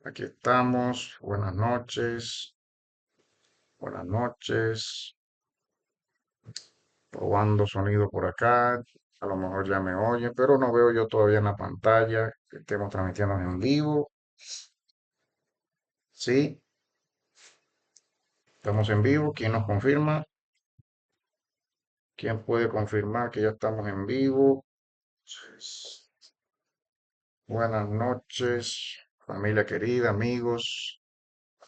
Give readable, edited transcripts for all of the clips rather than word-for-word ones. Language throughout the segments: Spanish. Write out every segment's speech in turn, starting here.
Aquí estamos. Buenas noches. Buenas noches. Probando sonido por acá. A lo mejor ya me oyen, pero no veo yo todavía en la pantalla que estemos transmitiendo en vivo. Sí, estamos en vivo. ¿Quién nos confirma? ¿Quién puede confirmar que ya estamos en vivo? Buenas noches, familia querida, amigos,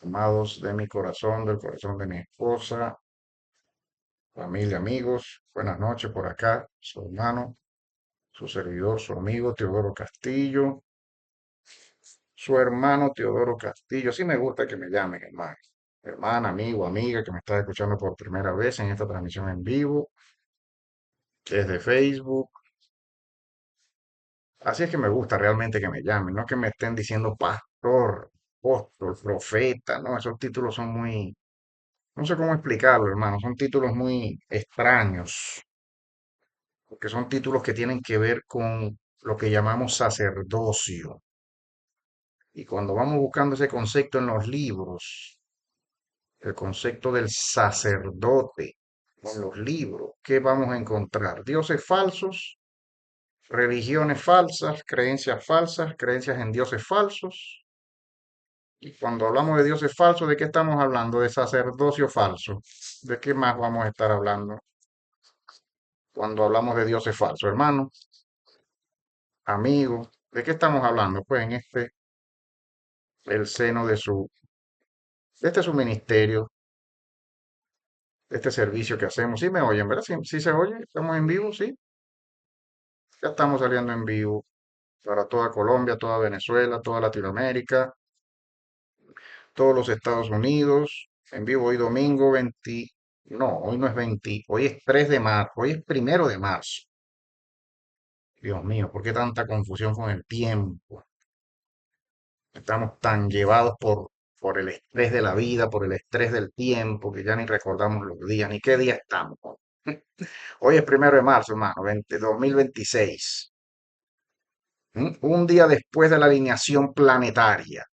amados de mi corazón, del corazón de mi esposa, familia, amigos. Buenas noches por acá, su hermano, su servidor, su amigo Teodoro Castillo, su hermano Teodoro Castillo. Sí me gusta que me llamen, hermano. Hermana, amigo, amiga que me está escuchando por primera vez en esta transmisión en vivo, que es de Facebook. Así es que me gusta realmente que me llamen, no que me estén diciendo pastor, apóstol, profeta, no, esos títulos son muy, no sé cómo explicarlo, hermano, son títulos muy extraños, porque son títulos que tienen que ver con lo que llamamos sacerdocio. Y cuando vamos buscando ese concepto en los libros, el concepto del sacerdote en los libros, ¿qué vamos a encontrar? Dioses falsos, religiones falsas, creencias en dioses falsos. Y cuando hablamos de dioses falsos, ¿de qué estamos hablando? De sacerdocio falso. ¿De qué más vamos a estar hablando cuando hablamos de dioses falsos, hermano? Amigo, ¿de qué estamos hablando? Pues en el seno de este su ministerio, de este servicio que hacemos. Sí me oyen, ¿verdad? Sí, sí se oye, estamos en vivo, sí. Ya estamos saliendo en vivo para toda Colombia, toda Venezuela, toda Latinoamérica, todos los Estados Unidos. En vivo hoy domingo 20, no, hoy no es 20, hoy es 3 de marzo, hoy es 1 de marzo. Dios mío, ¿por qué tanta confusión con el tiempo? Estamos tan llevados por el estrés de la vida, por el estrés del tiempo, que ya ni recordamos los días, ni qué día estamos. Hoy es 1 de marzo, hermano, 2026. Un día después de la alineación planetaria.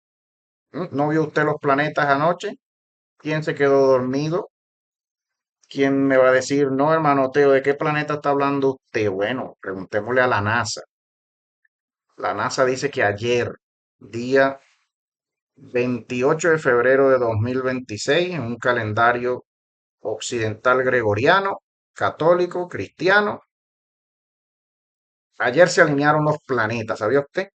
¿No vio usted los planetas anoche? ¿Quién se quedó dormido? ¿Quién me va a decir, no, hermano Teo, ¿de qué planeta está hablando usted? Bueno, preguntémosle a la NASA. La NASA dice que ayer, día 28 de febrero de 2026, en un calendario occidental gregoriano, católico, cristiano, ayer se alinearon los planetas, ¿sabía usted?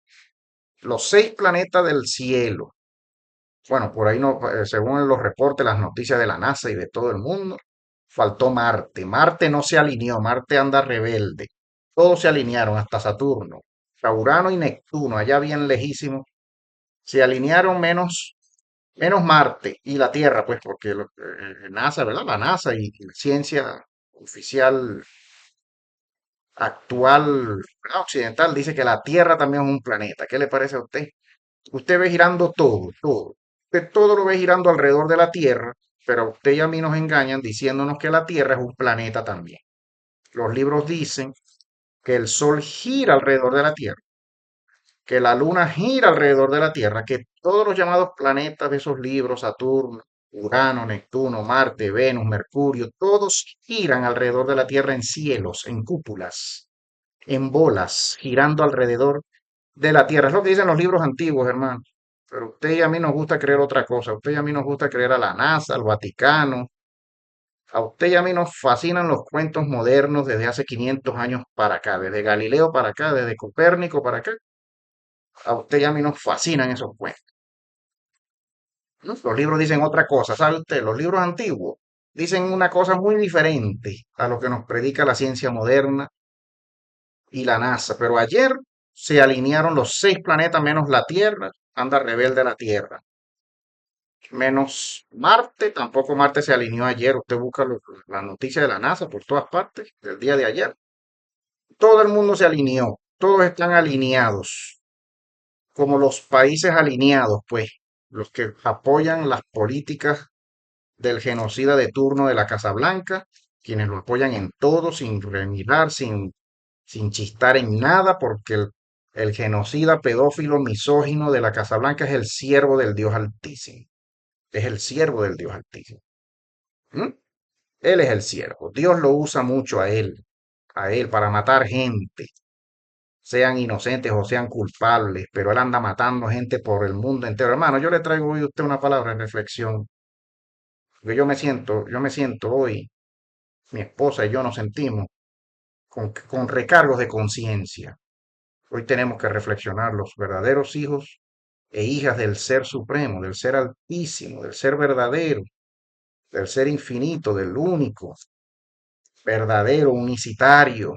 Los 6 planetas del cielo. Bueno, por ahí no, según los reportes, las noticias de la NASA y de todo el mundo, faltó Marte. Marte no se alineó, Marte anda rebelde. Todos se alinearon, hasta Saturno. Urano y Neptuno, allá bien lejísimos, se alinearon menos Marte y la Tierra, pues, porque NASA, ¿verdad? La NASA y la ciencia oficial actual, ¿verdad? Occidental dice que la Tierra también es un planeta. ¿Qué le parece a usted? Usted ve girando todo, todo. Usted todo lo ve girando alrededor de la Tierra, pero a usted y a mí nos engañan diciéndonos que la Tierra es un planeta también. Los libros dicen que el Sol gira alrededor de la Tierra, que la Luna gira alrededor de la Tierra, que todos los llamados planetas de esos libros, Saturno, Urano, Neptuno, Marte, Venus, Mercurio, todos giran alrededor de la Tierra en cielos, en cúpulas, en bolas, girando alrededor de la Tierra. Es lo que dicen los libros antiguos, hermano. Pero a usted y a mí nos gusta creer otra cosa. A usted y a mí nos gusta creer a la NASA, al Vaticano. A usted y a mí nos fascinan los cuentos modernos desde hace 500 años para acá, desde Galileo para acá, desde Copérnico para acá. A usted y a mí nos fascinan esos cuentos, ¿no? Los libros dicen otra cosa, ¿sabe usted? Los libros antiguos dicen una cosa muy diferente a lo que nos predica la ciencia moderna y la NASA. Pero ayer se alinearon los 6 planetas menos la Tierra, anda rebelde la Tierra. Menos Marte, tampoco Marte se alineó ayer. Usted busca la noticia de la NASA por todas partes del día de ayer. Todo el mundo se alineó, todos están alineados, como los países alineados, pues, los que apoyan las políticas del genocida de turno de la Casa Blanca, quienes lo apoyan en todo, sin remirar, sin chistar en nada, porque El genocida, pedófilo, misógino de la Casa Blanca es el siervo del Dios Altísimo. Es el siervo del Dios Altísimo. ¿Mm? Él es el siervo. Dios lo usa mucho a él para matar gente, sean inocentes o sean culpables, pero él anda matando gente por el mundo entero. Hermano, yo le traigo hoy a usted una palabra de reflexión, porque yo me siento hoy, mi esposa y yo nos sentimos con recargos de conciencia. Hoy tenemos que reflexionar los verdaderos hijos e hijas del Ser Supremo, del Ser Altísimo, del Ser verdadero, del Ser infinito, del único, verdadero, unicitario,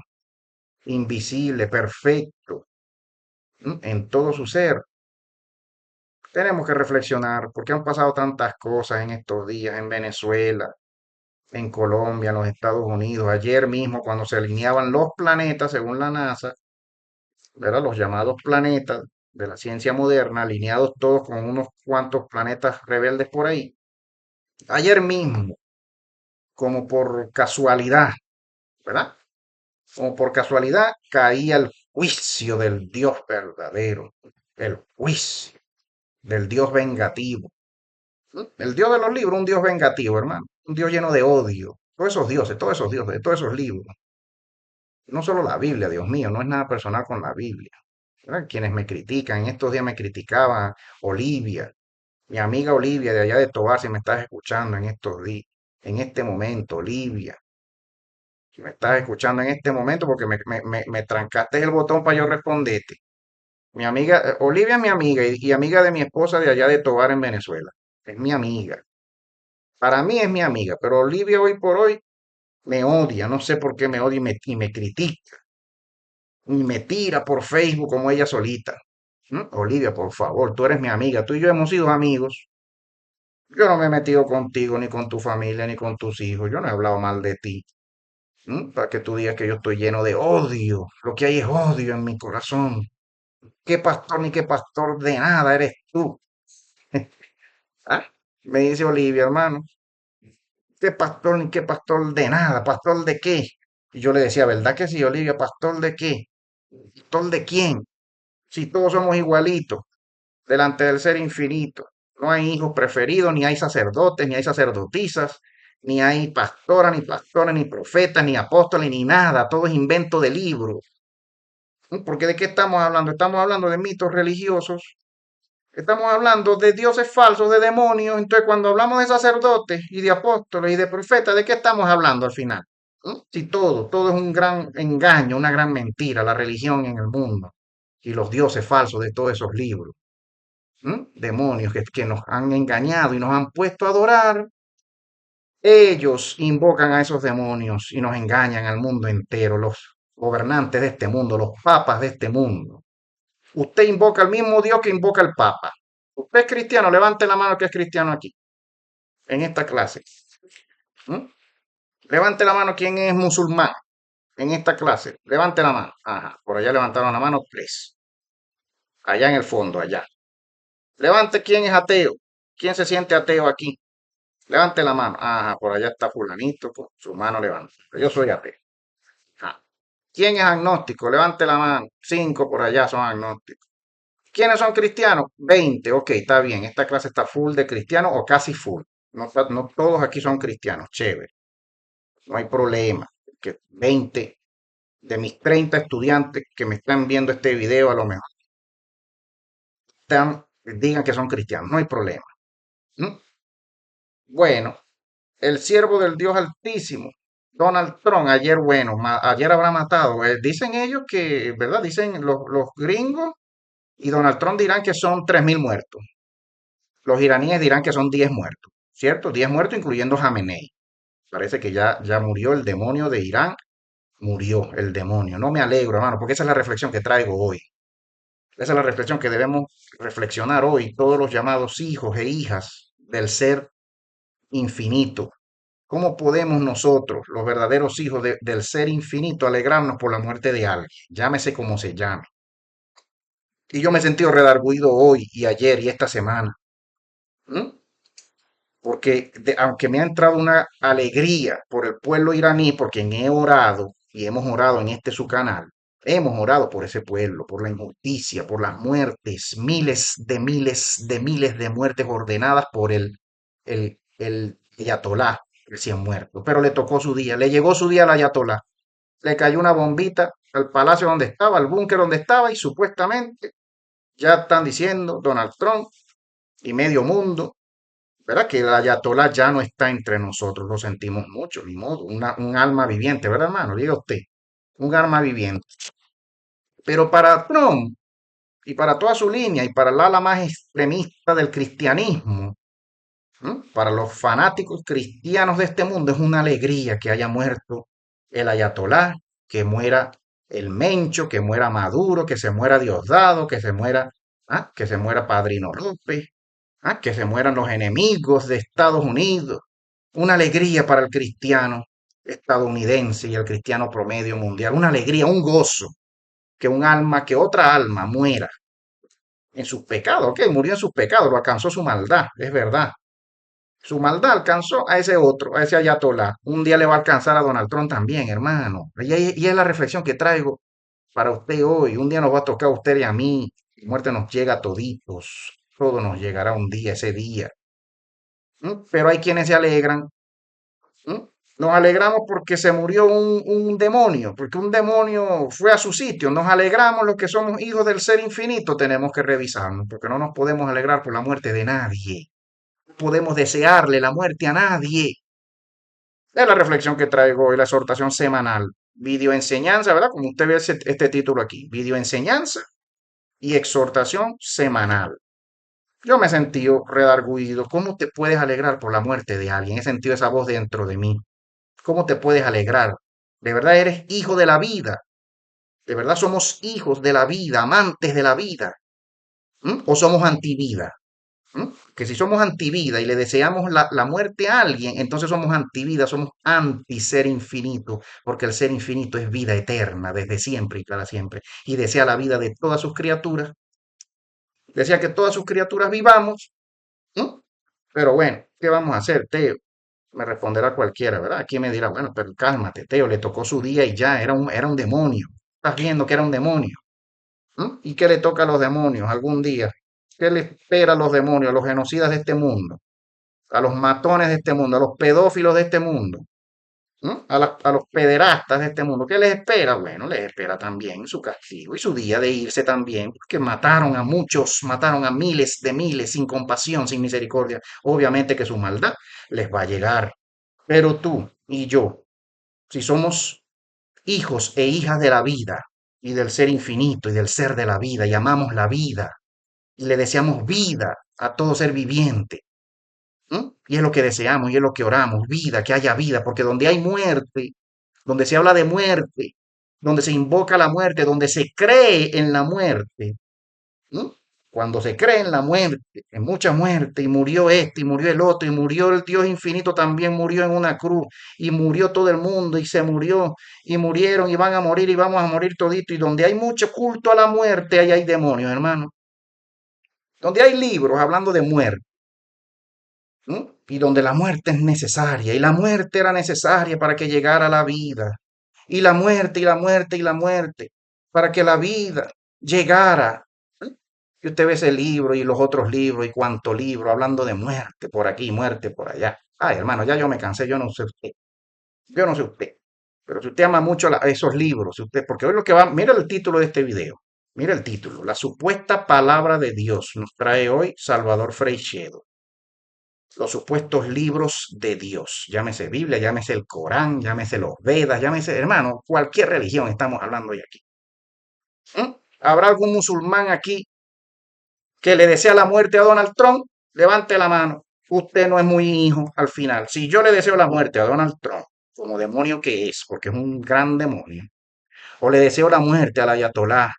invisible, perfecto, en todo su ser. Tenemos que reflexionar porque han pasado tantas cosas en estos días en Venezuela, en Colombia, en los Estados Unidos. Ayer mismo, cuando se alineaban los planetas, según la NASA, ¿verdad? Los llamados planetas de la ciencia moderna, alineados todos con unos cuantos planetas rebeldes por ahí. Ayer mismo, como por casualidad, ¿verdad? Como por casualidad, caía el juicio del Dios verdadero, el juicio del Dios vengativo. El Dios de los libros, un Dios vengativo, hermano, un Dios lleno de odio. Todos esos dioses, todos esos libros. No solo la Biblia, Dios mío, no es nada personal con la Biblia. ¿Verdad? Quienes me critican, en estos días me criticaban, Olivia, mi amiga Olivia de allá de Tobar, si me estás escuchando en estos días, en este momento, Olivia, si me estás escuchando en este momento, porque me trancaste el botón para yo responderte. Mi amiga, Olivia es mi amiga y amiga de mi esposa de allá de Tobar en Venezuela. Es mi amiga. Para mí es mi amiga, pero Olivia hoy por hoy me odia. No sé por qué me odia y me critica. Y me tira por Facebook como ella solita. Olivia, por favor, tú eres mi amiga. Tú y yo hemos sido amigos. Yo no me he metido contigo, ni con tu familia, ni con tus hijos. Yo no he hablado mal de ti. Para que tú digas que yo estoy lleno de odio. Lo que hay es odio en mi corazón. ¿Qué pastor ni qué pastor de nada eres tú? ¿Ah? Me dice Olivia, hermano. ¿Qué pastor ni qué pastor de nada? ¿Pastor de qué? Y yo le decía, ¿verdad que sí, Olivia? ¿Pastor de qué? ¿Pastor de quién? Si todos somos igualitos delante del ser infinito. No hay hijos preferidos, ni hay sacerdotes, ni hay sacerdotisas, ni hay pastoras, ni pastores, ni profetas, ni apóstoles, ni nada. Todo es invento de libros. Porque ¿de qué estamos hablando? Estamos hablando de mitos religiosos. Estamos hablando de dioses falsos, de demonios. Entonces, cuando hablamos de sacerdotes y de apóstoles y de profetas, ¿de qué estamos hablando al final? Si todo es un gran engaño, una gran mentira, la religión en el mundo y los dioses falsos de todos esos libros. Demonios que nos han engañado y nos han puesto a adorar. Ellos invocan a esos demonios y nos engañan al mundo entero, los gobernantes de este mundo, los papas de este mundo. Usted invoca al mismo Dios que invoca el Papa. Usted es cristiano, levante la mano que es cristiano aquí, en esta clase. ¿Mm? Levante la mano quien es musulmán en esta clase. Levante la mano. Ajá, por allá levantaron la mano tres. Allá en el fondo, allá. Levante quién es ateo. ¿Quién se siente ateo aquí? Levante la mano. Ajá, por allá está fulanito con su mano levanta. Yo soy ateo. Ajá. ¿Quién es agnóstico? Levante la mano. Cinco por allá son agnósticos. ¿Quiénes son cristianos? 20. Ok, está bien. Esta clase está full de cristianos o casi full. No, no todos aquí son cristianos. Chévere. No hay problema. Que 20 de mis 30 estudiantes que me están viendo este video a lo mejor digan que son cristianos. No hay problema. ¿Mm? Bueno, el siervo del Dios Altísimo, Donald Trump, ayer, bueno, ayer habrá matado. Dicen ellos que, ¿verdad? Dicen los gringos y Donald Trump dirán que son 3.000 muertos. Los iraníes dirán que son 10 muertos, ¿cierto? 10 muertos incluyendo Jamenei. Parece que ya murió el demonio de Irán, murió el demonio. No me alegro, hermano, porque esa es la reflexión que traigo hoy. Esa es la reflexión que debemos reflexionar hoy, todos los llamados hijos e hijas del ser infinito. ¿Cómo podemos nosotros, los verdaderos hijos del ser infinito, alegrarnos por la muerte de alguien? Llámese como se llame. Y yo me he sentido redarguido hoy y ayer y esta semana. ¿Mm? Porque aunque me ha entrado una alegría por el pueblo iraní, por quien he orado y hemos orado en este su canal, Hemos orado por ese pueblo, por la injusticia, por las muertes, miles de muertes ordenadas por el ayatolá recién muerto. Pero le tocó su día, le llegó su día al ayatolá. Le cayó una bombita al palacio donde estaba, al búnker donde estaba, y supuestamente ya están diciendo Donald Trump y medio mundo, ¿verdad? Que el ayatolá ya no está entre nosotros, lo sentimos mucho, ni modo, un alma viviente, ¿verdad, hermano? Diga usted, un alma viviente. Pero para Trump y para toda su línea y para el ala más extremista del cristianismo, ¿m? Para los fanáticos cristianos de este mundo, es una alegría que haya muerto el ayatolá, que muera el Mencho, que muera Maduro, que se muera Diosdado, que se muera Padrino López, que se mueran los enemigos de Estados Unidos. Una alegría para el cristiano estadounidense y el cristiano promedio mundial. Una alegría, un gozo que un alma, que otra alma muera en sus pecados. Ok, murió en sus pecados, lo alcanzó su maldad, es verdad. Su maldad alcanzó a ese otro, a ese ayatolá. Un día le va a alcanzar a Donald Trump también, hermano. Y es la reflexión que traigo para usted hoy. Un día nos va a tocar a usted y a mí. La muerte nos llega a toditos. Todo nos llegará un día, ese día. Pero hay quienes se alegran. ¿Mm? Nos alegramos porque se murió un demonio, porque un demonio fue a su sitio. Nos alegramos los que somos hijos del ser infinito. Tenemos que revisarnos, porque no nos podemos alegrar por la muerte de nadie. No podemos desearle la muerte a nadie. Es la reflexión que traigo hoy, la exhortación semanal. Videoenseñanza, ¿verdad? Como usted ve este título aquí. Videoenseñanza y exhortación semanal. Yo me he sentido redarguido. ¿Cómo te puedes alegrar por la muerte de alguien? He sentido esa voz dentro de mí. ¿Cómo te puedes alegrar? ¿De verdad eres hijo de la vida? ¿De verdad somos hijos de la vida, amantes de la vida? ¿O somos antivida? Que si somos antivida y le deseamos la muerte a alguien, entonces somos antivida, somos anti ser infinito, porque el ser infinito es vida eterna desde siempre y para siempre, y desea la vida de todas sus criaturas, desea que todas sus criaturas vivamos. ¿Mm? Pero bueno, ¿qué vamos a hacer, Teo? Me responderá cualquiera, ¿verdad? Aquí me dirá, bueno, pero cálmate, Teo, le tocó su día y ya, era un demonio. Estás viendo que era un demonio. ¿Y qué le toca a los demonios algún día? ¿Qué le espera a los demonios, a los genocidas de este mundo, a los matones de este mundo, a los pedófilos de este mundo, a los pederastas de este mundo? ¿Qué les espera? Bueno, les espera también su castigo y su día de irse también, porque mataron a muchos, mataron a miles, sin compasión, sin misericordia. Obviamente que su maldad les va a llegar. Pero tú y yo, si somos hijos e hijas de la vida y del ser infinito y del ser de la vida y amamos la vida y le deseamos vida a todo ser viviente, y es lo que deseamos y es lo que oramos, vida, que haya vida, porque donde hay muerte, donde se habla de muerte, donde se invoca la muerte, donde se cree en la muerte, ¿Mm? Cuando se cree en la muerte, en mucha muerte, y murió este, y murió el otro, y murió el Dios infinito, también murió en una cruz, y murió todo el mundo, y se murió, y murieron, y van a morir, y vamos a morir todito, y donde hay mucho culto a la muerte, ahí hay demonios, hermano. Donde hay libros hablando de muerte, y donde la muerte es necesaria, y la muerte era necesaria para que llegara la vida, y la muerte, y la muerte, y la muerte, para que la vida llegara. Y usted ve ese libro y los otros libros y cuánto libro hablando de muerte por aquí, muerte por allá. Ay, hermano, ya yo me cansé, yo no sé usted, yo no sé usted. Pero si usted ama mucho esos libros, si usted, porque hoy lo que va, mira el título de este video, mira el título, la supuesta palabra de Dios nos trae hoy Salvador Freixedo. Los supuestos libros de Dios, llámese Biblia, llámese el Corán, llámese los Vedas, llámese, hermano, cualquier religión estamos hablando hoy aquí. ¿Habrá algún musulmán aquí que le desea la muerte a Donald Trump? Levante la mano. Usted no es muy hijo al final. Si yo le deseo la muerte a Donald Trump, como demonio que es, porque es un gran demonio, o le deseo la muerte al ayatolá,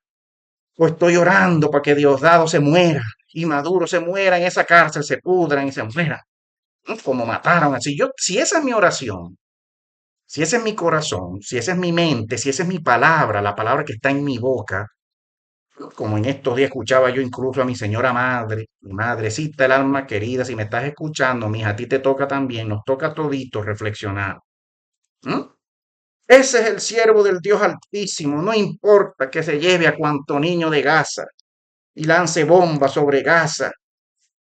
o estoy orando para que Diosdado se muera y Maduro se muera en esa cárcel, se pudran y se muera, como mataron así. Si esa es mi oración, si ese es mi corazón, si esa es mi mente, si esa es mi palabra, la palabra que está en mi boca, como en estos días escuchaba yo incluso a mi señora madre, mi madrecita, el alma querida, si me estás escuchando, mija, a ti te toca también, nos toca todito reflexionar. ¿Mm? Ese es el siervo del Dios Altísimo. No importa que se lleve a cuanto niño de Gaza y lance bombas sobre Gaza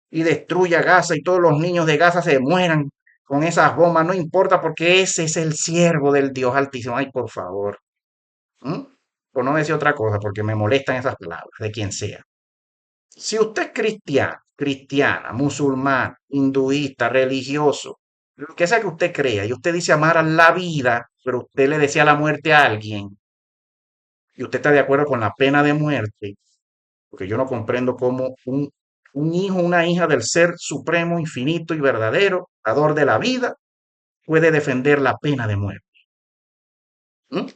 y destruya Gaza y todos los niños de Gaza se mueran con esas bombas. No importa porque ese es el siervo del Dios Altísimo. Ay, por favor. ¿Mm? Por no decir otra cosa, porque me molestan esas palabras de quien sea. Si usted es cristiano, cristiana, musulmán, hinduista, religioso, lo que sea que usted crea, y usted dice amar a la vida, pero usted le desea la muerte a alguien, y usted está de acuerdo con la pena de muerte, porque yo no comprendo cómo un hijo, una hija del Ser Supremo, infinito y verdadero, dador de la vida, puede defender la pena de muerte. ¿Mm?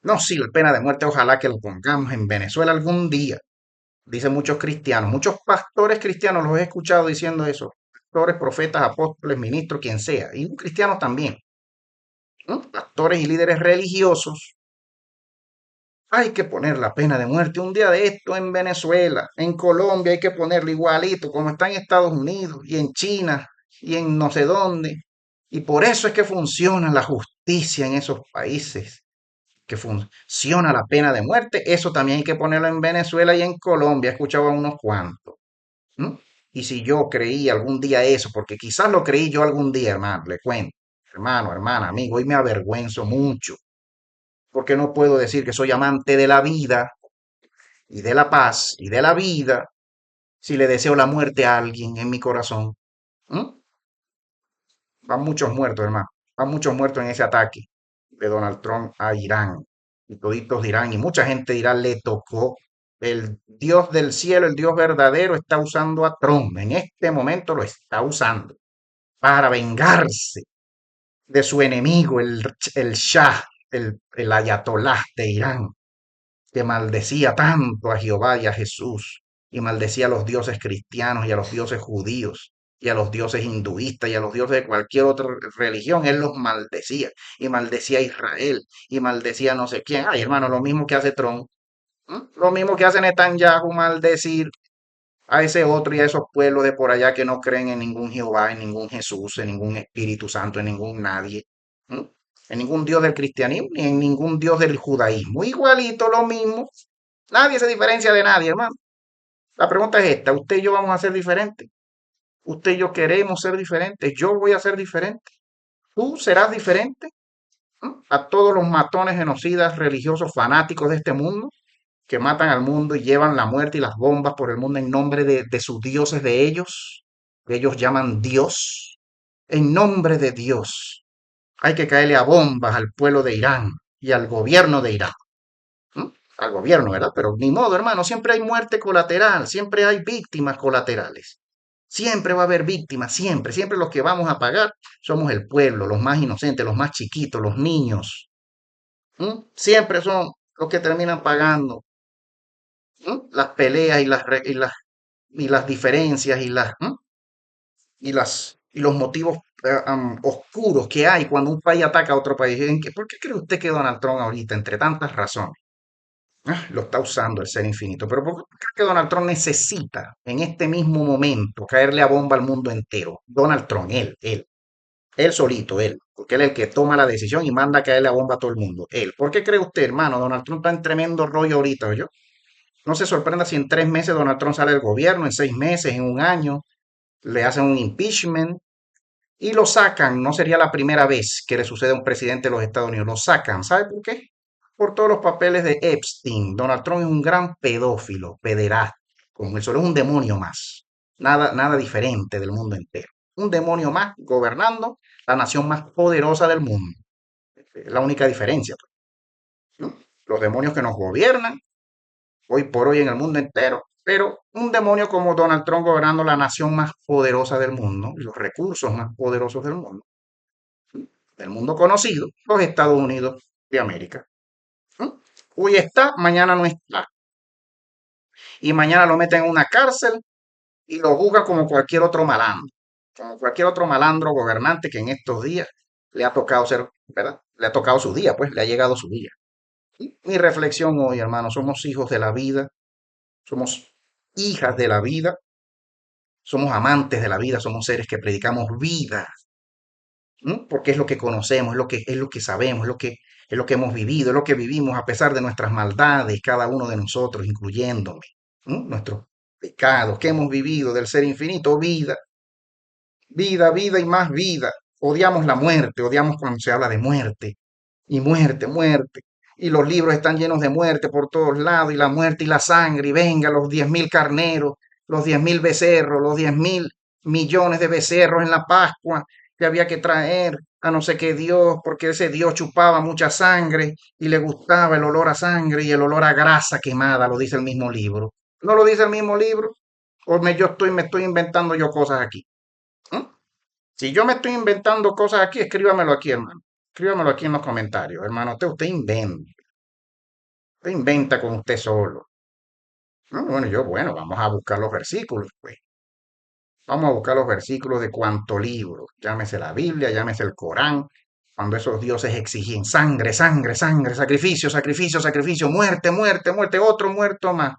No, sí, la pena de muerte, ojalá que lo pongamos en Venezuela algún día. Dicen muchos cristianos, muchos pastores cristianos los he escuchado diciendo eso. Pastores, profetas, apóstoles, ministros, quien sea. Y cristianos también. ¿No? Pastores y líderes religiosos. Hay que poner la pena de muerte un día de esto en Venezuela, en Colombia hay que ponerlo igualito, como está en Estados Unidos y en China y en no sé dónde. Y por eso es que funciona la justicia en esos países, que funciona la pena de muerte. Eso también hay que ponerlo en Venezuela y en Colombia. He escuchado a unos cuantos. ¿No? Y si yo creí algún día eso, porque quizás lo creí yo algún día, hermano, le cuento, hermano, hermana, amigo, hoy me avergüenzo mucho, porque no puedo decir que soy amante de la vida y de la paz y de la vida si le deseo la muerte a alguien en mi corazón. ¿Mm? Van muchos muertos, hermano, van muchos muertos en ese ataque de Donald Trump a Irán. Y toditos dirán, y mucha gente dirá, le tocó. El Dios del cielo, el Dios verdadero, está usando a Trump. En este momento lo está usando para vengarse de su enemigo, el Shah, el ayatolá de Irán, que maldecía tanto a Jehová y a Jesús, y maldecía a los dioses cristianos y a los dioses judíos, y a los dioses hinduistas y a los dioses de cualquier otra religión, él los maldecía, y maldecía a Israel, y maldecía a no sé quién. Ay, hermano, lo mismo que hace Trump, ¿m? Lo mismo que hace Netanyahu, maldecir a ese otro y a esos pueblos de por allá que no creen en ningún Jehová, en ningún Jesús, en ningún Espíritu Santo, en ningún nadie, ¿no? En ningún Dios del cristianismo, ni en ningún Dios del judaísmo. Igualito lo mismo. Nadie se diferencia de nadie, hermano. La pregunta es esta, ¿usted y yo vamos a ser diferentes? ¿Usted y yo queremos ser diferentes? ¿Yo voy a ser diferente? ¿Tú serás diferente? ¿Mm? A todos los matones, genocidas, religiosos, fanáticos de este mundo, que matan al mundo y llevan la muerte y las bombas por el mundo en nombre de sus dioses de ellos, que ellos llaman Dios, en nombre de Dios. Hay que caerle a bombas al pueblo de Irán y al gobierno de Irán. ¿Mm? Al gobierno, ¿verdad? Pero ni modo, hermano, siempre hay muerte colateral, siempre hay víctimas colaterales. Siempre va a haber víctimas, siempre, siempre los que vamos a pagar somos el pueblo, los más inocentes, los más chiquitos, los niños. ¿Mm? Siempre son los que terminan pagando. ¿No? Las peleas y las diferencias ¿no? Y los motivos oscuros que hay cuando un país ataca a otro país. ¿Por qué cree usted que Donald Trump ahorita, entre tantas razones, lo está usando el ser infinito? Pero ¿por qué cree que Donald Trump necesita en este mismo momento caerle a bomba al mundo entero? Donald Trump, él solito, él, porque él es el que toma la decisión y manda a caerle a bomba a todo el mundo. Él. ¿Por qué cree usted, hermano? Donald Trump está en tremendo rollo ahorita, ¿oyó? No se sorprenda si en 3 meses Donald Trump sale del gobierno, en 6 meses, en un año, le hacen un impeachment y lo sacan. No sería la primera vez que le sucede a un presidente de los Estados Unidos. Lo sacan. ¿Sabe por qué? Por todos los papeles de Epstein. Donald Trump es un gran pedófilo, pederasta. Como eso, es un demonio más. Nada, nada diferente del mundo entero. Un demonio más gobernando la nación más poderosa del mundo. Es la única diferencia, pues, ¿no? Los demonios que nos gobiernan hoy por hoy en el mundo entero, pero un demonio como Donald Trump gobernando la nación más poderosa del mundo, y los recursos más poderosos del mundo conocido, los Estados Unidos de América. ¿No? Hoy está, mañana no está. Y mañana lo meten en una cárcel y lo juzgan como cualquier otro malandro, como cualquier otro malandro gobernante que en estos días le ha tocado ser, ¿verdad? Le ha tocado su día, pues le ha llegado su día. Y mi reflexión hoy, hermano, somos hijos de la vida, somos hijas de la vida, somos amantes de la vida, somos seres que predicamos vida, ¿no? Porque es lo que conocemos, es lo que sabemos, es lo que es lo que hemos vivido, es lo que vivimos a pesar de nuestras maldades, cada uno de nosotros, incluyéndome, ¿no? Nuestros pecados que hemos vivido del ser infinito, vida, vida, vida y más vida. Odiamos la muerte, odiamos cuando se habla de muerte y muerte, muerte. Y los libros están llenos de muerte por todos lados, y la muerte y la sangre, y venga, los 10.000 carneros, los 10.000 becerros, los 10.000 millones de becerros en la Pascua que había que traer a no sé qué Dios, porque ese Dios chupaba mucha sangre y le gustaba el olor a sangre y el olor a grasa quemada, lo dice el mismo libro. ¿No lo dice el mismo libro? ¿O me estoy inventando yo cosas aquí? ¿Mm? Si yo me estoy inventando cosas aquí, escríbamelo aquí, hermano. Escríbamelo aquí en los comentarios, hermano. Usted inventa con usted solo. No, bueno, bueno, vamos a buscar los versículos, pues. Vamos a buscar los versículos de cuánto libro. Llámese la Biblia, llámese el Corán. Cuando esos dioses exigían sangre, sangre, sangre, sacrificio, sacrificio, sacrificio, muerte, muerte, muerte, otro muerto más.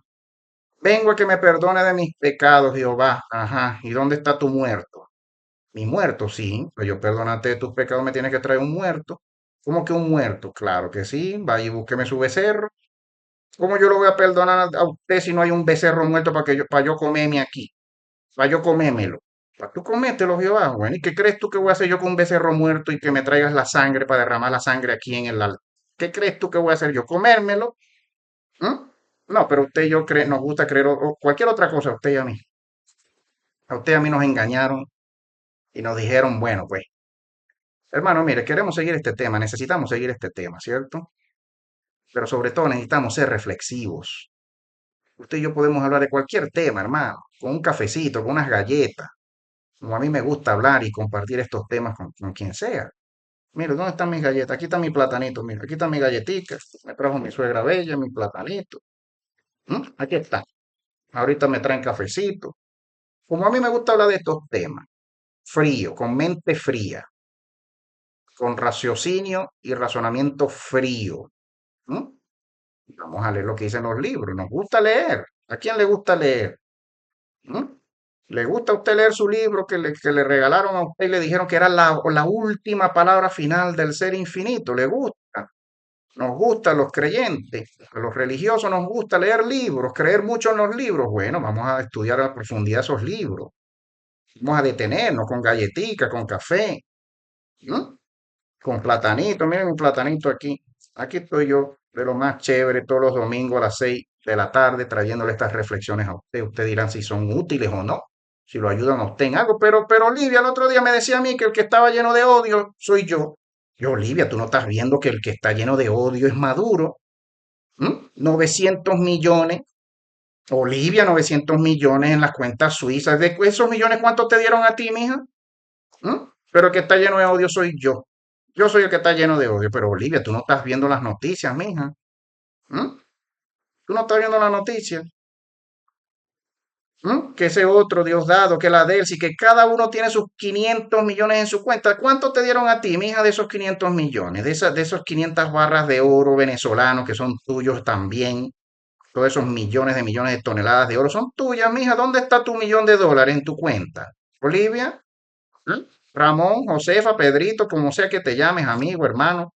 Vengo a que me perdone de mis pecados, Jehová. Ajá. ¿Y dónde está tu muerto? Mi muerto, sí, pues yo perdónate de tus pecados, me tienes que traer un muerto. ¿Cómo que un muerto? Claro que sí, vaya y búsqueme su becerro. ¿Cómo yo lo voy a perdonar a usted si no hay un becerro muerto para yo comerme aquí? Para yo comérmelo. Para tú comértelo, Jehová. Bueno, ¿y qué crees tú que voy a hacer yo con un becerro muerto y que me traigas la sangre para derramar la sangre aquí en el altar? ¿Qué crees tú que voy a hacer yo? ¿Comérmelo? ¿Mm? No, pero usted y yo nos gusta creer o cualquier otra cosa, a usted y a mí. A usted y a mí nos engañaron y nos dijeron, bueno, pues. Hermano, mire, queremos seguir este tema, necesitamos seguir este tema, ¿cierto? Pero sobre todo necesitamos ser reflexivos. Usted y yo podemos hablar de cualquier tema, hermano, con un cafecito, con unas galletas, como a mí me gusta hablar y compartir estos temas con quien sea. Mire, ¿dónde están mis galletas? Aquí está mi platanito, mira, aquí está mi galletica, me trajo mi suegra bella, mi platanito. Aquí está. Ahorita me traen cafecito. Como a mí me gusta hablar de estos temas, frío, con mente fría, con raciocinio y razonamiento frío. ¿Mm? Vamos a leer lo que dicen los libros. Nos gusta leer. ¿A quién le gusta leer? ¿Mm? ¿Le gusta a usted leer su libro que le regalaron a usted y le dijeron que era la última palabra final del ser infinito? ¿Le gusta? Nos gusta a los creyentes, a los religiosos nos gusta leer libros, creer mucho en los libros. Bueno, vamos a estudiar a profundidad esos libros. Vamos a detenernos con galletica, con café, ¿no? Con platanito. Miren un platanito aquí. Aquí estoy yo, de lo más chévere, todos los domingos a las 6 de la tarde, trayéndole estas reflexiones a usted. Ustedes dirán si son útiles o no, si lo ayudan a usted en algo. Pero Olivia, el otro día me decía a mí que el que estaba lleno de odio soy yo. Yo, Olivia, tú no estás viendo que el que está lleno de odio es Maduro. 900 millones. Olivia, 900 millones en las cuentas suizas. ¿De esos millones cuántos te dieron a ti, mija? Pero el que está lleno de odio soy yo. Yo soy el que está lleno de odio. Pero Olivia, tú no estás viendo las noticias, mija. ¿Mm? Tú no estás viendo las noticias. Que ese otro Diosdado, que la Delsi, que cada uno tiene sus 500 millones en su cuenta. ¿Cuánto te dieron a ti, mija, de esos 500 millones? De esos 500 barras de oro venezolanos que son tuyos también. Todos esos millones de toneladas de oro son tuyas, mija. ¿Dónde está tu $1.000.000 en tu cuenta? Olivia, ¿Mm? Ramón, Josefa, Pedrito, como sea que te llames, amigo, hermano,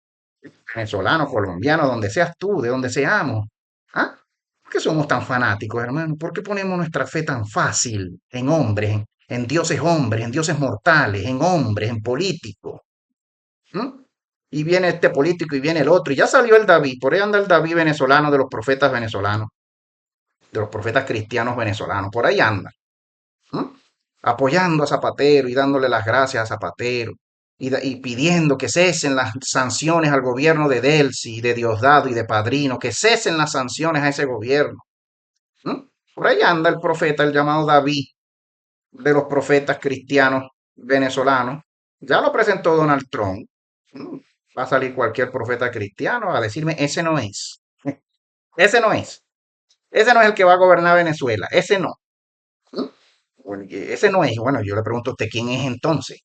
venezolano, colombiano, donde seas tú, de donde seamos. ¿Ah? ¿Por qué somos tan fanáticos, hermano? ¿Por qué ponemos nuestra fe tan fácil en hombres, en dioses mortales, en hombres, en políticos? ¿Mm? Y viene este político y viene el otro. Y ya salió el David, por ahí anda el David venezolano de los profetas venezolanos, de los profetas cristianos venezolanos, por ahí anda. ¿M? Apoyando a Zapatero y dándole las gracias a Zapatero y pidiendo que cesen las sanciones al gobierno de Delcy, de Diosdado y de Padrino, que cesen las sanciones a ese gobierno. ¿M? Por ahí anda el profeta, el llamado David, de los profetas cristianos venezolanos. Ya lo presentó Donald Trump. ¿M? Va a salir cualquier profeta cristiano a decirme, ese no es. Ese no es. Ese no es el que va a gobernar Venezuela. Ese no. ¿Mm? Bueno, ese no es. Bueno, yo le pregunto a usted, ¿quién es entonces?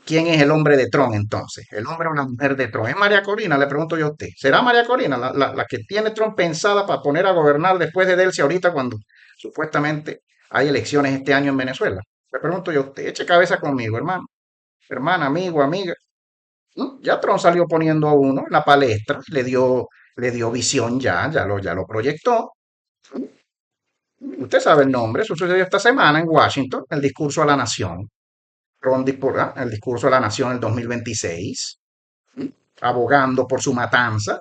¿Quién es el hombre de Tron entonces? ¿El hombre o la mujer de Tron? ¿Es María Corina? Le pregunto yo a usted. ¿Será María Corina la que tiene Tron pensada para poner a gobernar después de Delcy ahorita cuando supuestamente hay elecciones este año en Venezuela? Le pregunto yo a usted. Eche cabeza conmigo, hermano. Hermana, amigo, amiga. Ya Trump salió poniendo a uno en la palestra, le dio visión ya lo proyectó. Usted sabe el nombre, eso sucedió esta semana en Washington, el discurso a la nación. El discurso a la nación el 2026, abogando por su matanza.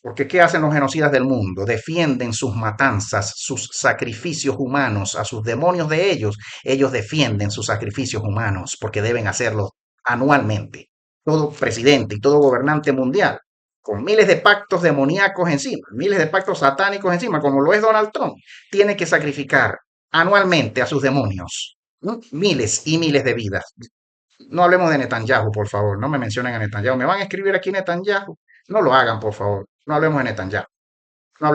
Porque ¿qué hacen los genocidas del mundo? Defienden sus matanzas, sus sacrificios humanos, a sus demonios de ellos. Ellos defienden sus sacrificios humanos porque deben hacerlo anualmente. Todo presidente y todo gobernante mundial, con miles de pactos demoníacos encima, miles de pactos satánicos encima, como lo es Donald Trump, tiene que sacrificar anualmente a sus demonios. ¿No? Miles y miles de vidas. No hablemos de Netanyahu, por favor. No me mencionen a Netanyahu. ¿Me van a escribir aquí Netanyahu? No lo hagan, por favor. No hablemos de Netanyahu. No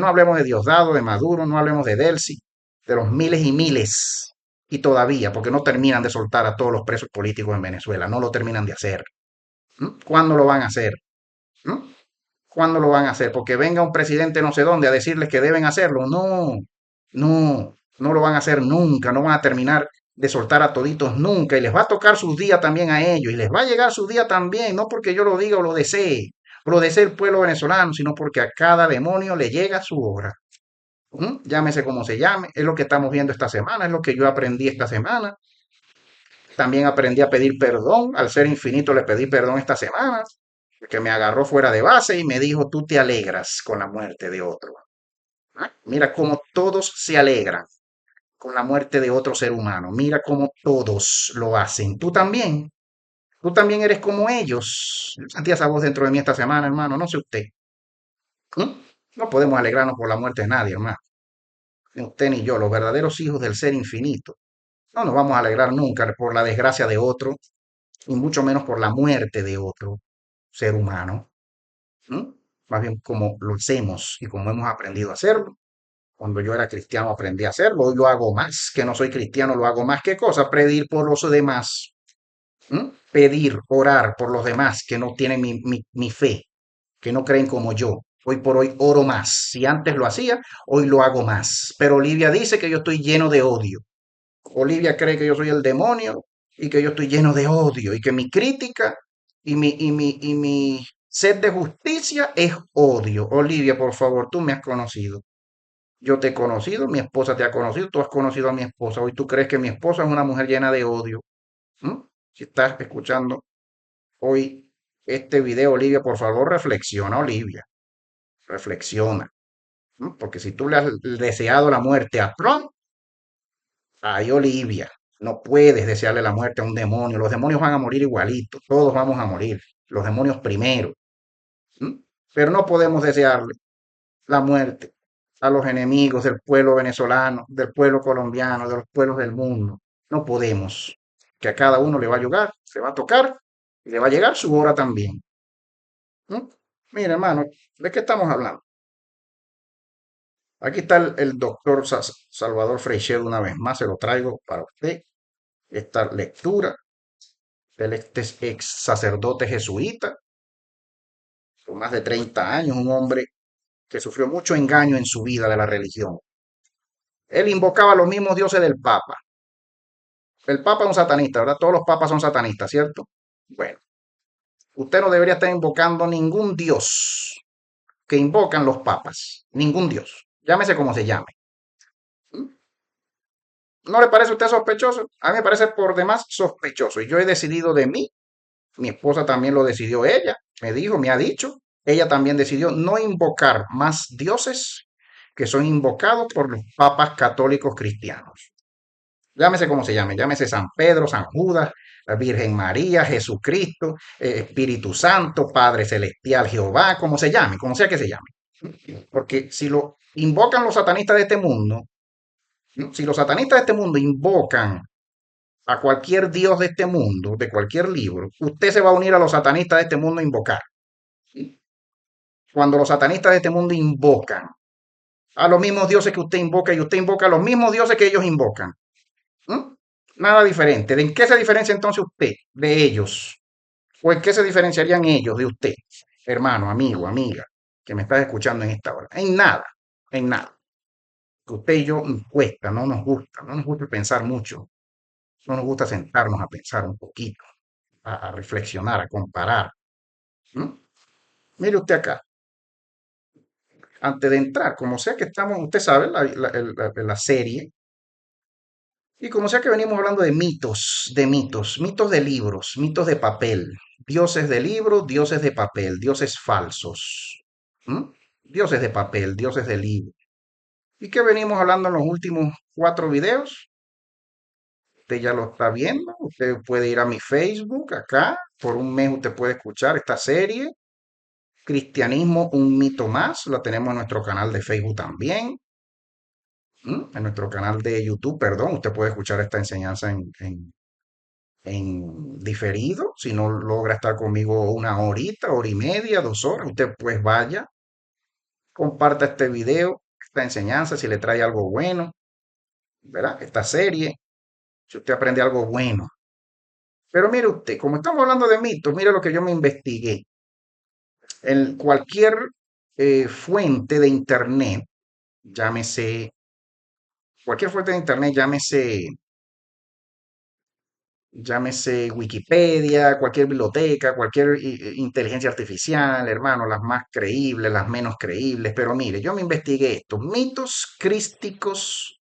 hablemos de Diosdado, de Maduro, no hablemos de Delcy, de los miles y miles. Y todavía, porque no terminan de soltar a todos los presos políticos en Venezuela. No lo terminan de hacer. ¿Cuándo lo van a hacer? ¿Mm? ¿Cuándo lo van a hacer? Porque venga un presidente no sé dónde a decirles que deben hacerlo. No, no lo van a hacer nunca. No van a terminar de soltar a toditos nunca. Y les va a tocar su día también a ellos. Y les va a llegar su día también. No porque yo lo diga o lo desee el pueblo venezolano, sino porque a cada demonio le llega su hora. Llámese como se llame. Es lo que estamos viendo esta semana. Es lo que yo aprendí esta semana. También aprendí a pedir perdón. Al ser infinito le pedí perdón esta semana que me agarró fuera de base y me dijo, tú te alegras con la muerte de otro. Mira cómo todos se alegran con la muerte de otro ser humano. Mira cómo todos lo hacen. Tú también eres como ellos. Sentí esa voz dentro de mí esta semana, hermano. No sé usted. ¿Mm? No podemos alegrarnos por la muerte de nadie, hermano. Ni usted ni yo, los verdaderos hijos del ser infinito. No nos vamos a alegrar nunca por la desgracia de otro, y mucho menos por la muerte de otro ser humano. ¿Mm? Más bien como lo hacemos y como hemos aprendido a hacerlo. Cuando yo era cristiano aprendí a hacerlo, hoy lo hago más, que no soy cristiano, lo hago más. ¿Qué cosa? Pedir por los demás. Pedir, orar por los demás que no tienen mi fe, que no creen como yo. Hoy por hoy oro más. Si antes lo hacía, hoy lo hago más. Pero Olivia dice que yo estoy lleno de odio. Olivia cree que yo soy el demonio y que yo estoy lleno de odio y que mi crítica y mi sed de justicia es odio. Olivia, por favor, tú me has conocido. Yo te he conocido, mi esposa te ha conocido, tú has conocido a mi esposa. Hoy tú crees que mi esposa es una mujer llena de odio. ¿Mm? Si estás escuchando hoy este video, Olivia, por favor, reflexiona, Olivia. Reflexiona. Porque si tú le has deseado la muerte a Trump, ay, Olivia, no puedes desearle la muerte a un demonio. Los demonios van a morir igualito. Todos vamos a morir. Los demonios primero. ¿Mm? Pero no podemos desearle la muerte a los enemigos del pueblo venezolano, del pueblo colombiano, de los pueblos del mundo. No podemos. Que a cada uno le va a llegar, se va a tocar y le va a llegar su hora también. ¿Mm? Mira, hermano, ¿de qué estamos hablando? Aquí está el doctor Salvador Freixedo una vez más, se lo traigo para usted, esta lectura del ex sacerdote jesuita, con más de 30 años, un hombre que sufrió mucho engaño en su vida de la religión. Él invocaba los mismos dioses del Papa. El Papa es un satanista, ¿verdad? Todos los papas son satanistas, ¿cierto? Bueno, usted no debería estar invocando ningún dios que invocan los papas. Ningún dios. Llámese como se llame. ¿No le parece a usted sospechoso? A mí me parece por demás sospechoso. Y yo he decidido de mí. Mi esposa también lo decidió ella. Me dijo, me ha dicho. Ella también decidió no invocar más dioses que son invocados por los papas católicos cristianos. Llámese como se llame, llámese San Pedro, San Judas, la Virgen María, Jesucristo, Espíritu Santo, Padre Celestial, Jehová, como se llame, como sea que se llame. Porque si lo invocan los satanistas de este mundo, ¿no? Si los satanistas de este mundo invocan a cualquier dios de este mundo, de cualquier libro, usted se va a unir a los satanistas de este mundo a invocar. ¿Sí? Cuando los satanistas de este mundo invocan a los mismos dioses que usted invoca y usted invoca a los mismos dioses que ellos invocan. ¿Mm? Nada diferente. ¿En qué se diferencia entonces usted de ellos? ¿O en qué se diferenciarían ellos de usted, hermano, amigo, amiga, que me estás escuchando en esta hora? En nada, en nada. Que usted y yo nos cuesta, no nos gusta pensar mucho, no nos gusta sentarnos a pensar un poquito. a reflexionar, a comparar. ¿Mm? Mire usted acá, antes de entrar, como sea que estamos, usted sabe, la serie, y como sea que venimos hablando mitos de libros, mitos de papel, dioses de libros, dioses de papel, dioses falsos, ¿m? Dioses de papel, dioses de libro. ¿Y qué venimos hablando en los últimos 4 videos? Usted ya lo está viendo, usted puede ir a mi Facebook acá, por un mes usted puede escuchar esta serie, Cristianismo, un mito más, la tenemos en nuestro canal de Facebook también. En nuestro canal de YouTube, perdón, usted puede escuchar esta enseñanza en diferido. Si no logra estar conmigo una horita, hora y media, 2 horas, usted pues vaya, comparta este video, esta enseñanza, si le trae algo bueno, ¿verdad? Esta serie, si usted aprende algo bueno. Pero mire usted, como estamos hablando de mitos, mire lo que yo me investigué. En cualquier fuente de internet, llámese, cualquier fuente de internet, llámese Wikipedia, cualquier biblioteca, cualquier inteligencia artificial, hermano, las más creíbles, las menos creíbles, pero mire, yo me investigué estos mitos crísticos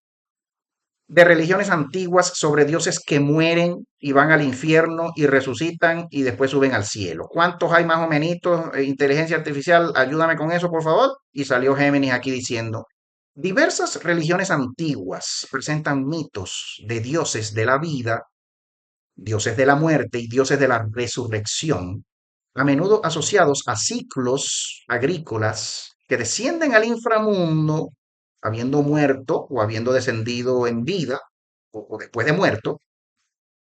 de religiones antiguas sobre dioses que mueren y van al infierno y resucitan y después suben al cielo. ¿Cuántos hay más o menos? Inteligencia artificial, ayúdame con eso, por favor. Y salió Géminis aquí diciendo, diversas religiones antiguas presentan mitos de dioses de la vida, dioses de la muerte y dioses de la resurrección, a menudo asociados a ciclos agrícolas que descienden al inframundo habiendo muerto o habiendo descendido en vida o después de muerto,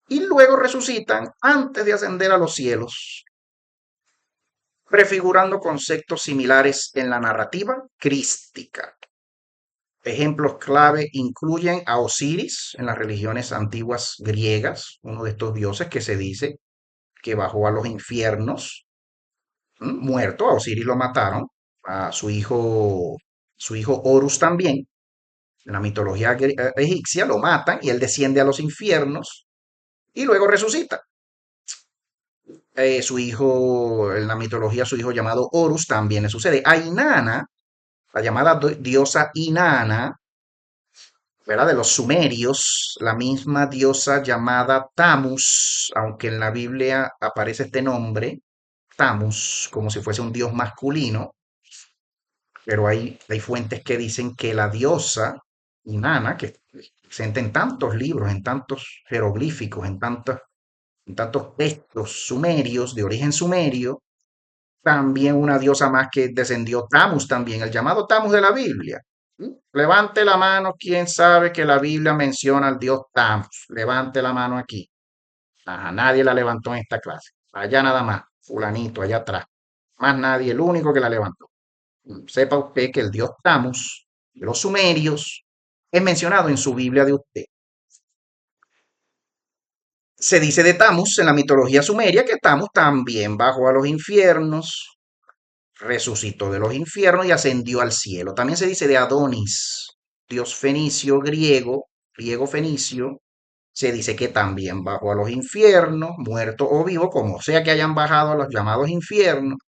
y luego resucitan antes de ascender a los cielos, prefigurando conceptos similares en la narrativa crística. Ejemplos clave incluyen a Osiris en las religiones antiguas griegas, uno de estos dioses que se dice que bajó a los infiernos, muerto, a Osiris lo mataron, a su hijo Horus también, en la mitología egipcia lo matan y él desciende a los infiernos y luego resucita. Su hijo, en la mitología, su hijo llamado Horus también le sucede. A Inanna, la llamada diosa Inanna, ¿verdad? De los sumerios, la misma diosa llamada Tamus, aunque en la Biblia aparece este nombre, Tamus, como si fuese un dios masculino, pero hay fuentes que dicen que la diosa Inanna, que presente en tantos libros, en tantos jeroglíficos, en tantos textos sumerios, de origen sumerio, también una diosa más que descendió, Tamus también, el llamado Tamus de la Biblia. Levante la mano, quien sabe que la Biblia menciona al dios Tamus. Levante la mano aquí. Ajá, nadie la levantó en esta clase. Allá nada más, fulanito, allá atrás. Más nadie, el único que la levantó. Sepa usted que el dios Tamus de los sumerios es mencionado en su Biblia de usted. Se dice de Tamus en la mitología sumeria que Tamus también bajó a los infiernos, resucitó de los infiernos y ascendió al cielo. También se dice de Adonis, dios fenicio griego, griego fenicio. Se dice que también bajó a los infiernos, muerto o vivo, como sea que hayan bajado a los llamados infiernos,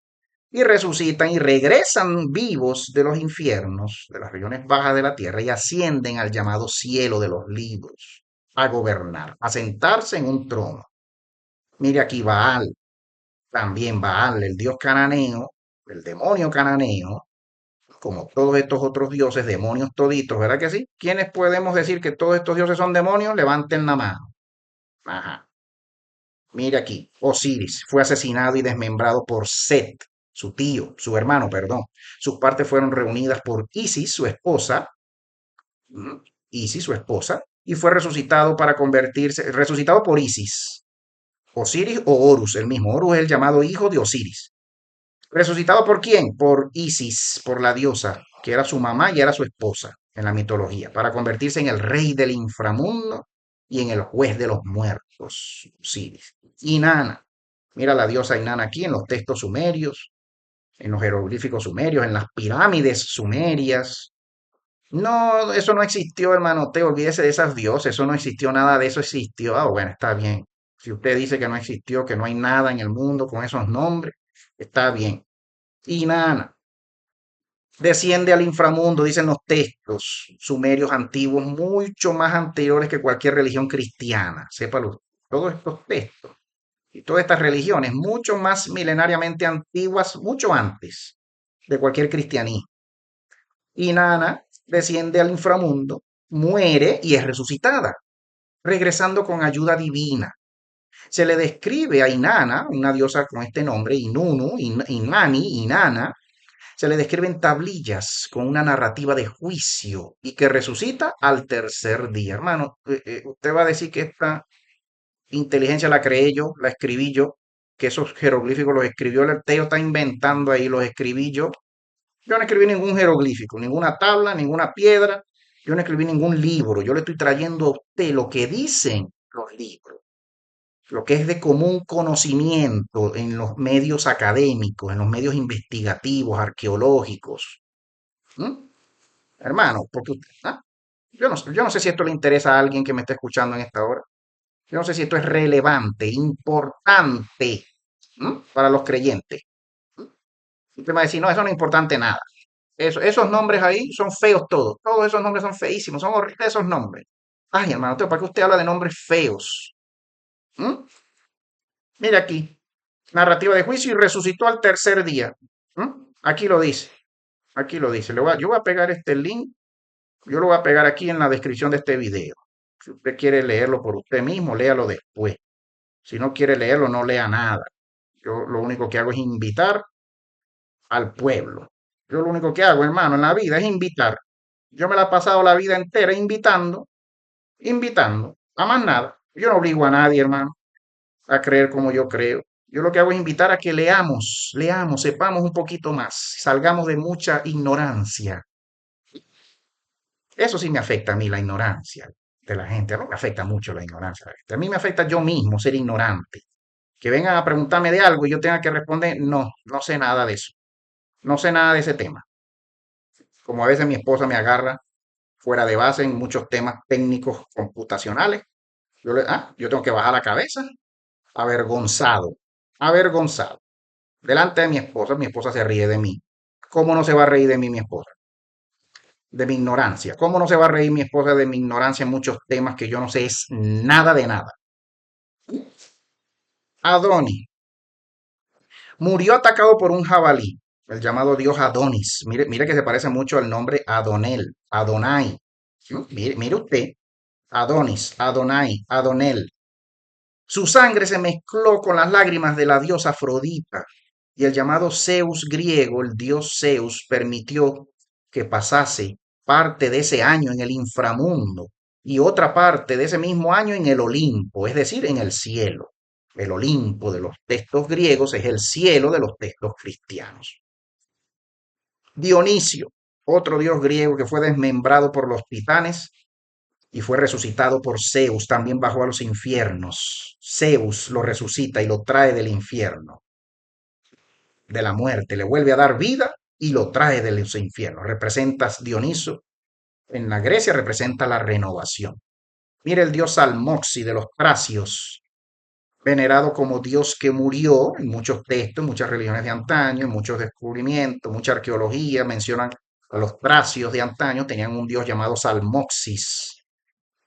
y resucitan y regresan vivos de los infiernos, de las regiones bajas de la tierra, y ascienden al llamado cielo de los libros, a gobernar, a sentarse en un trono. Mire aquí Baal, también Baal, el dios cananeo, el demonio cananeo, como todos estos otros dioses, demonios toditos, ¿verdad que sí? ¿Quiénes podemos decir que todos estos dioses son demonios? Levanten la mano. Ajá. Mire aquí, Osiris fue asesinado y desmembrado por Set, su tío, su hermano, perdón. Sus partes fueron reunidas por Isis, su esposa, Isis, su esposa, y fue resucitado para convertirse, resucitado por Isis, Osiris o Horus, el mismo. Horus es el llamado hijo de Osiris. ¿Resucitado por quién? Por Isis, por la diosa, que era su mamá y era su esposa en la mitología, para convertirse en el rey del inframundo y en el juez de los muertos, Osiris. Inanna, mira la diosa Inanna aquí en los textos sumerios, en los jeroglíficos sumerios, en las pirámides sumerias. No, eso no existió, hermano, te olvídese de esas dioses, eso no existió, nada de eso existió. Ah, bueno, está bien. Si usted dice que no existió, que no hay nada en el mundo con esos nombres, está bien. Inanna desciende al inframundo, dicen los textos sumerios antiguos, mucho más anteriores que cualquier religión cristiana. Sépalo, todos estos textos y todas estas religiones, mucho más milenariamente antiguas, mucho antes de cualquier cristianismo. Inanna desciende al inframundo, muere y es resucitada, regresando con ayuda divina. Se le describe a Inanna, una diosa con este nombre, Inunu, Inani, Inanna, se le describen tablillas con una narrativa de juicio y que resucita al tercer día. Hermano, usted va a decir que esta inteligencia la creé yo, la escribí yo, que esos jeroglíficos los escribió el Teo, está inventando ahí, los escribí yo. Yo no escribí ningún jeroglífico, ninguna tabla, ninguna piedra, yo no escribí ningún libro, yo le estoy trayendo a usted lo que dicen los libros, lo que es de común conocimiento en los medios académicos, en los medios investigativos, arqueológicos. ¿Mm? Hermano, porque yo no sé si esto le interesa a alguien que me está escuchando en esta hora. Yo no sé si esto es relevante, importante, ¿m? Para los creyentes. ¿M? Usted me va a decir, no, eso no es importante nada. Esos nombres ahí son feos todos. Todos esos nombres son feísimos, son horribles esos nombres. Ay, hermano, ¿para qué usted habla de nombres feos? ¿M? Mire aquí, narrativa de juicio y resucitó al tercer día. ¿M? Aquí lo dice, aquí lo dice. Yo voy a pegar este link. Yo lo voy a pegar aquí en la descripción de este video. Si usted quiere leerlo por usted mismo, léalo después. Si no quiere leerlo, no lea nada. Yo lo único que hago es invitar al pueblo. Yo lo único que hago, hermano, en la vida es invitar. Yo me la he pasado la vida entera invitando, invitando, a más nada. Yo no obligo a nadie, hermano, a creer como yo creo. Yo lo que hago es invitar a que leamos, leamos, sepamos un poquito más, salgamos de mucha ignorancia. Eso sí me afecta a mí, la ignorancia de la gente. A mí me afecta mucho la ignorancia de la gente. A mí me afecta yo mismo ser ignorante. Que vengan a preguntarme de algo y yo tenga que responder, no, no sé nada de eso. No sé nada de ese tema. Como a veces mi esposa me agarra fuera de base en muchos temas técnicos computacionales. Yo tengo que bajar la cabeza, avergonzado, avergonzado. Delante de mi esposa se ríe de mí. ¿Cómo no se va a reír de mí mi esposa? De mi ignorancia. ¿Cómo no se va a reír mi esposa de mi ignorancia en muchos temas que yo no sé es nada de nada? Adonis murió atacado por un jabalí, el llamado dios Adonis. Mire, mire que se parece mucho al nombre Adonel, Adonai. ¿Sí? Mire, mire usted, Adonis, Adonai, Adonel. Su sangre se mezcló con las lágrimas de la diosa Afrodita y el llamado Zeus griego, el dios Zeus, permitió que pasase parte de ese año en el inframundo y otra parte de ese mismo año en el Olimpo, es decir, en el cielo. El Olimpo de los textos griegos es el cielo de los textos cristianos. Dionisio, otro dios griego que fue desmembrado por los titanes y fue resucitado por Zeus, también bajó a los infiernos. Zeus lo resucita y lo trae del infierno, de la muerte, le vuelve a dar vida y lo trae de los infiernos. Representas Dioniso, en la Grecia representa la renovación. Mire el dios Almoxi de los tracios, venerado como dios que murió en muchos textos, en muchas religiones de antaño, en muchos descubrimientos, mucha arqueología, mencionan a los tracios de antaño, tenían un dios llamado Salmoxis,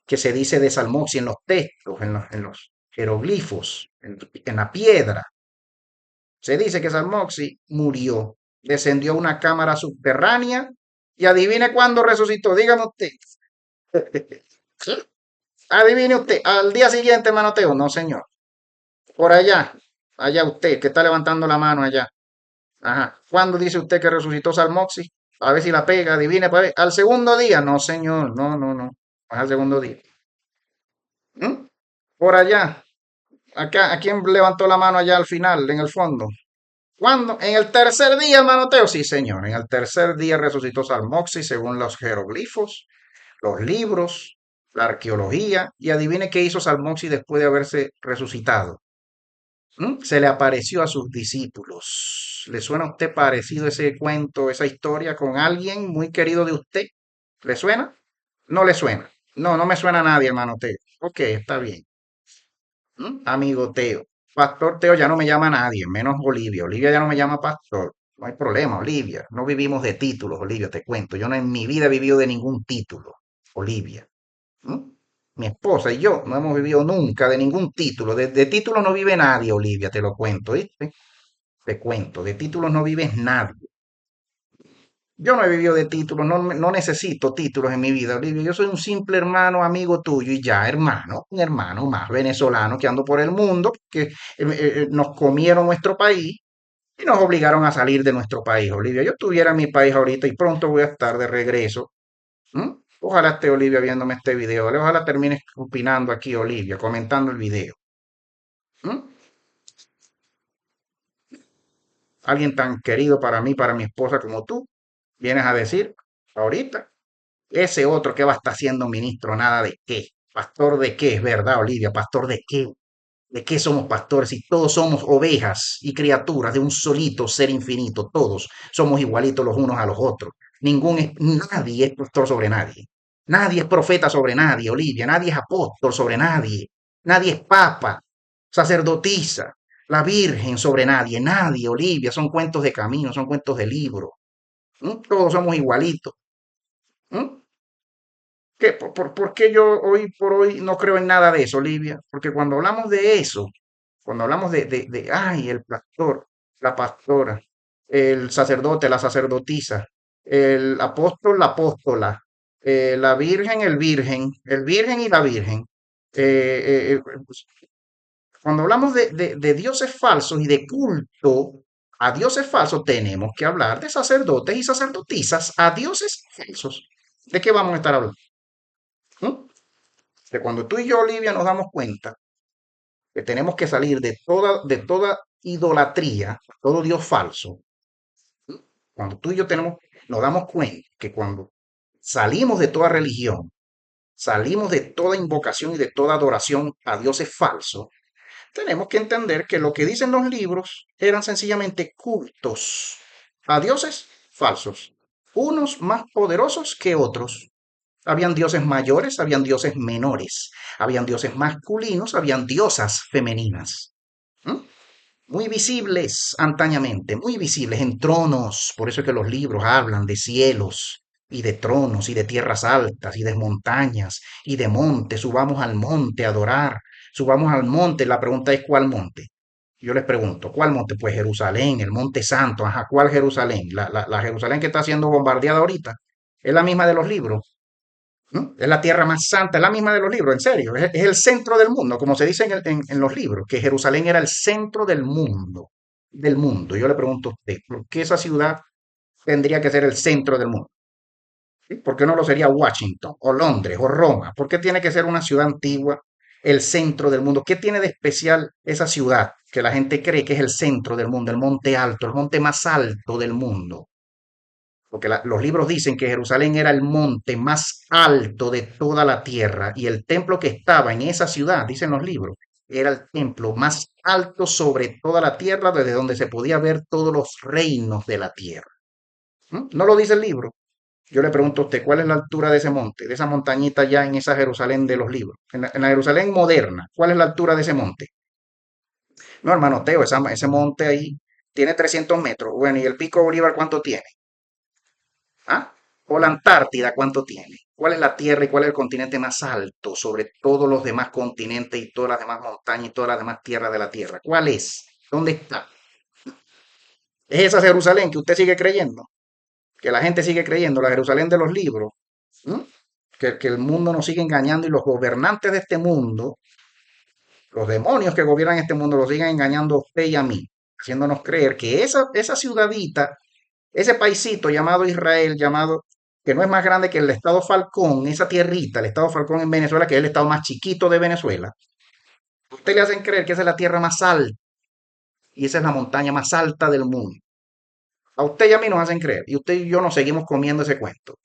que se dice de Salmoxis en los textos, en los jeroglifos, en la piedra. Se dice que Salmoxis murió, descendió a una cámara subterránea y adivine cuándo resucitó, dígame usted. Adivine usted, al día siguiente, manoteo, no señor. Por allá, allá usted, que está levantando la mano allá. Ajá. ¿Cuándo dice usted que resucitó Salmoxis? A ver si la pega, adivine, para ver. Al segundo día, no señor, no, no, no. Al segundo día. ¿Mm? Por allá, acá, ¿a quién levantó la mano allá al final, en el fondo? ¿Cuándo? En el tercer día, hermano Teo. Sí, señor. En el tercer día resucitó Salmoxis según los jeroglifos, los libros, la arqueología. Y adivine qué hizo Salmoxis después de haberse resucitado. ¿Mm? Se le apareció a sus discípulos. ¿Le suena a usted parecido ese cuento, esa historia con alguien muy querido de usted? ¿Le suena? No le suena. No, no me suena a nadie, hermano Teo. Ok, está bien. Amigo Teo. Pastor Teo ya no me llama nadie, menos Olivia. Olivia ya no me llama pastor. No hay problema, Olivia. No vivimos de títulos, Olivia, te cuento. Yo no en mi vida he vivido de ningún título, Olivia. ¿Mm? Mi esposa y yo no hemos vivido nunca de ningún título. De títulos no vive nadie, Olivia, te lo cuento, ¿viste? Te cuento, de títulos no vives nadie. Yo no he vivido de títulos, no necesito títulos en mi vida, Olivia. Yo soy un simple hermano, amigo tuyo y ya, hermano, un hermano más venezolano que ando por el mundo, que nos comieron nuestro país y nos obligaron a salir de nuestro país, Olivia. Yo estuviera en mi país ahorita y pronto voy a estar de regreso. ¿M? Ojalá esté Olivia viéndome este video. Ojalá termines opinando aquí, Olivia, comentando el video. ¿M? Alguien tan querido para mí, para mi esposa como tú, vienes a decir ahorita. Ese otro que va a estar siendo ministro, nada de qué. Pastor de qué, es verdad, Olivia, pastor de qué. ¿De qué somos pastores si todos somos ovejas y criaturas de un solito ser infinito? Todos somos igualitos los unos a los otros. Nadie es pastor sobre nadie. Nadie es profeta sobre nadie, Olivia. Nadie es apóstol sobre nadie. Nadie es papa, sacerdotisa, la virgen sobre nadie. Nadie, Olivia. Son cuentos de camino, son cuentos de libro. Todos somos igualitos. ¿Mm? ¿Por qué yo hoy por hoy no creo en nada de eso, Olivia? Porque cuando hablamos de eso, cuando hablamos ay, el pastor, la pastora, el sacerdote, la sacerdotisa, el apóstol, la apóstola, la virgen, el virgen y la virgen. Pues, cuando hablamos de dioses falsos y de culto a dioses falsos, tenemos que hablar de sacerdotes y sacerdotisas a dioses falsos. ¿De qué vamos a estar hablando? ¿Mm? De cuando tú y yo, Olivia, nos damos cuenta que tenemos que salir de toda idolatría, todo Dios falso. Cuando tú y yo nos damos cuenta que cuando salimos de toda religión, salimos de toda invocación y de toda adoración a dioses falsos, tenemos que entender que lo que dicen los libros eran sencillamente cultos a dioses falsos, unos más poderosos que otros. Habían dioses mayores, habían dioses menores, habían dioses masculinos, habían diosas femeninas. ¿Mm? Muy visibles antañamente, muy visibles en tronos. Por eso es que los libros hablan de cielos y de tronos y de tierras altas y de montañas y de montes. Subamos al monte a adorar. Subamos al monte. La pregunta es ¿cuál monte? Yo les pregunto, ¿cuál monte? Pues Jerusalén, el monte santo. Ajá, ¿cuál Jerusalén? La Jerusalén que está siendo bombardeada ahorita. Es la misma de los libros. ¿No? Es la tierra más santa, es la misma de los libros, en serio, es el centro del mundo, como se dice en los libros, que Jerusalén era el centro del mundo, del mundo. Yo le pregunto a usted, ¿por qué esa ciudad tendría que ser el centro del mundo? ¿Sí? ¿Por qué no lo sería Washington o Londres o Roma? ¿Por qué tiene que ser una ciudad antigua el centro del mundo? ¿Qué tiene de especial esa ciudad que la gente cree que es el centro del mundo, el monte alto, el monte más alto del mundo? Porque los libros dicen que Jerusalén era el monte más alto de toda la tierra y el templo que estaba en esa ciudad, dicen los libros, era el templo más alto sobre toda la tierra, desde donde se podía ver todos los reinos de la tierra. ¿Mm? ¿No lo dice el libro? Yo le pregunto a usted, ¿cuál es la altura de ese monte, de esa montañita ya en esa Jerusalén de los libros? En la Jerusalén moderna, ¿cuál es la altura de ese monte? No, hermano Teo, ese monte ahí tiene 300 metros. Bueno, ¿y el Pico Bolívar cuánto tiene? ¿Ah? O la Antártida, ¿cuánto tiene? ¿Cuál es la Tierra y cuál es el continente más alto sobre todos los demás continentes y todas las demás montañas y todas las demás tierras de la Tierra? ¿Cuál es? ¿Dónde está? ¿Es esa Jerusalén que usted sigue creyendo? Que la gente sigue creyendo, la Jerusalén de los libros. ¿Mm? Que el mundo nos sigue engañando y los gobernantes de este mundo, los demonios que gobiernan este mundo, los siguen engañando a usted y a mí, haciéndonos creer que esa ciudadita, ese paisito llamado Israel, llamado, que no es más grande que el estado Falcón, esa tierrita, el estado Falcón en Venezuela, que es el estado más chiquito de Venezuela, usted le hacen creer que esa es la tierra más alta y esa es la montaña más alta del mundo. A usted y a mí nos hacen creer y usted y yo nos seguimos comiendo ese cuento.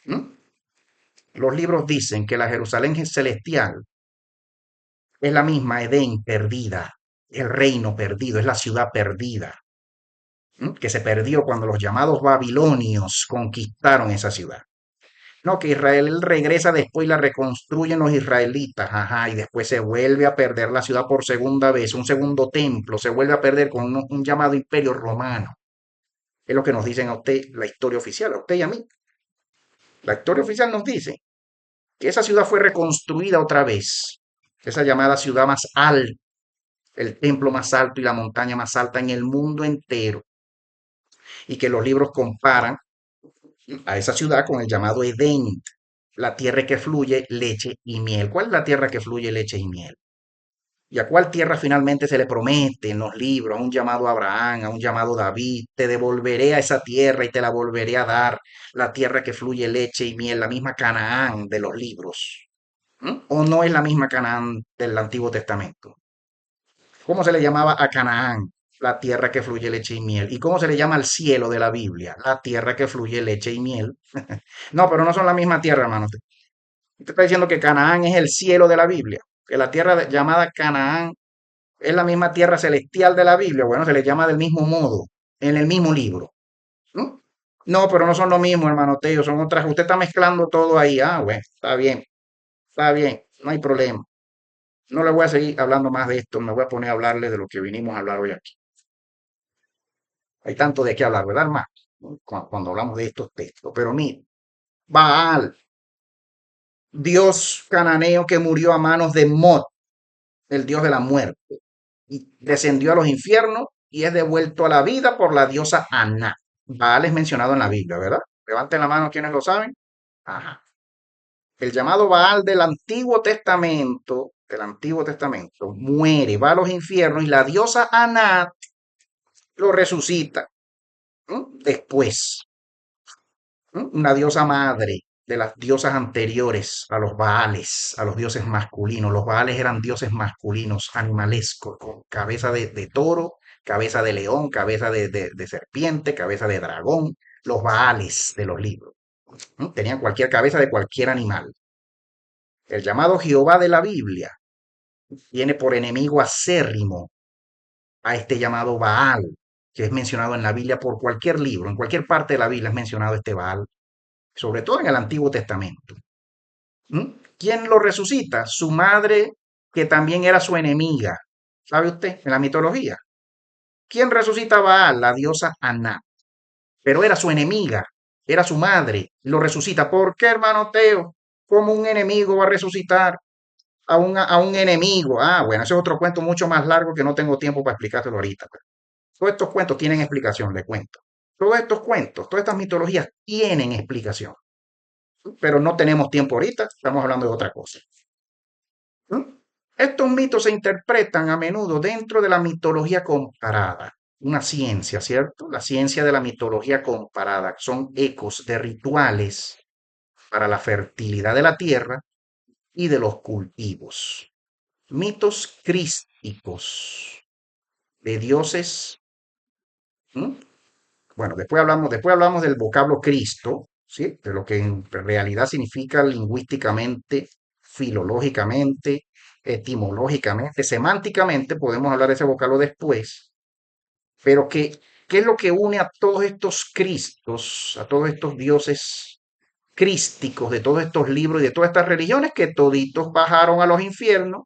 ¿Mm? Los libros dicen que la Jerusalén celestial es la misma Edén perdida, el reino perdido, es la ciudad perdida, que se perdió cuando los llamados babilonios conquistaron esa ciudad. No, que Israel regresa después y la reconstruyen los israelitas, ajá, y después se vuelve a perder la ciudad por segunda vez, un segundo templo, se vuelve a perder con un llamado imperio romano. Es lo que nos dicen a usted la historia oficial, a usted y a mí. La historia oficial nos dice que esa ciudad fue reconstruida otra vez, esa llamada ciudad más alta, el templo más alto y la montaña más alta en el mundo entero, y que los libros comparan a esa ciudad con el llamado Edén, la tierra que fluye leche y miel. ¿Cuál es la tierra que fluye leche y miel? ¿Y a cuál tierra finalmente se le promete en los libros? A un llamado Abraham, a un llamado David. Te devolveré a esa tierra y te la volveré a dar. La tierra que fluye leche y miel, la misma Canaán de los libros. ¿Mm? ¿O no es la misma Canaán del Antiguo Testamento? ¿Cómo se le llamaba a Canaán? La tierra que fluye leche y miel. ¿Y cómo se le llama al cielo de la Biblia? La tierra que fluye leche y miel. No, pero no son la misma tierra, hermano. Usted está diciendo que Canaán es el cielo de la Biblia, que la tierra llamada Canaán es la misma tierra celestial de la Biblia. Bueno, se le llama del mismo modo, en el mismo libro. ¿No? No, pero no son lo mismo, hermano Teo, son otras. Usted está mezclando todo ahí. Ah, bueno, está bien, no hay problema. No le voy a seguir hablando más de esto, me voy a poner a hablarle de lo que vinimos a hablar hoy aquí. Hay tanto de qué hablar, ¿verdad, hermano? Cuando hablamos de estos textos. Pero mire, Baal, dios cananeo que murió a manos de Mot, el dios de la muerte, y descendió a los infiernos y es devuelto a la vida por la diosa Aná. Baal es mencionado en la Biblia, ¿verdad? Levanten la mano quienes lo saben. Ajá. El llamado Baal del Antiguo Testamento, muere, va a los infiernos y la diosa Aná lo resucita. Después. Una diosa madre de las diosas anteriores a los Baales, a los dioses masculinos. Los Baales eran dioses masculinos, animalescos, con cabeza de toro, cabeza de león, cabeza de serpiente, cabeza de dragón. Los Baales de los libros. Tenían cualquier cabeza de cualquier animal. El llamado Jehová de la Biblia tiene por enemigo acérrimo a este llamado Baal, que es mencionado en la Biblia por cualquier libro, en cualquier parte de la Biblia es mencionado este Baal, sobre todo en el Antiguo Testamento. ¿Quién lo resucita? Su madre, que también era su enemiga. ¿Sabe usted? En la mitología. ¿Quién resucita a Baal? La diosa Aná. Pero era su enemiga, era su madre. Lo resucita. ¿Por qué, hermano Teo? ¿Cómo un enemigo va a resucitar a un enemigo? Ah, bueno, ese es otro cuento mucho más largo que no tengo tiempo para explicártelo ahorita. Todos estos cuentos tienen explicación, le cuento. Todos estos cuentos, todas estas mitologías tienen explicación. Pero no tenemos tiempo ahorita, estamos hablando de otra cosa. Estos mitos se interpretan a menudo dentro de la mitología comparada, una ciencia, ¿cierto? La ciencia de la mitología comparada son ecos de rituales para la fertilidad de la tierra y de los cultivos. Mitos crísticos de dioses. ¿m? Bueno, después hablamos del vocablo Cristo, ¿sí? De lo que en realidad significa lingüísticamente, filológicamente, etimológicamente, semánticamente, podemos hablar de ese vocablo después, pero ¿qué es lo que une a todos estos Cristos, a todos estos dioses crísticos de todos estos libros y de todas estas religiones que toditos bajaron a los infiernos,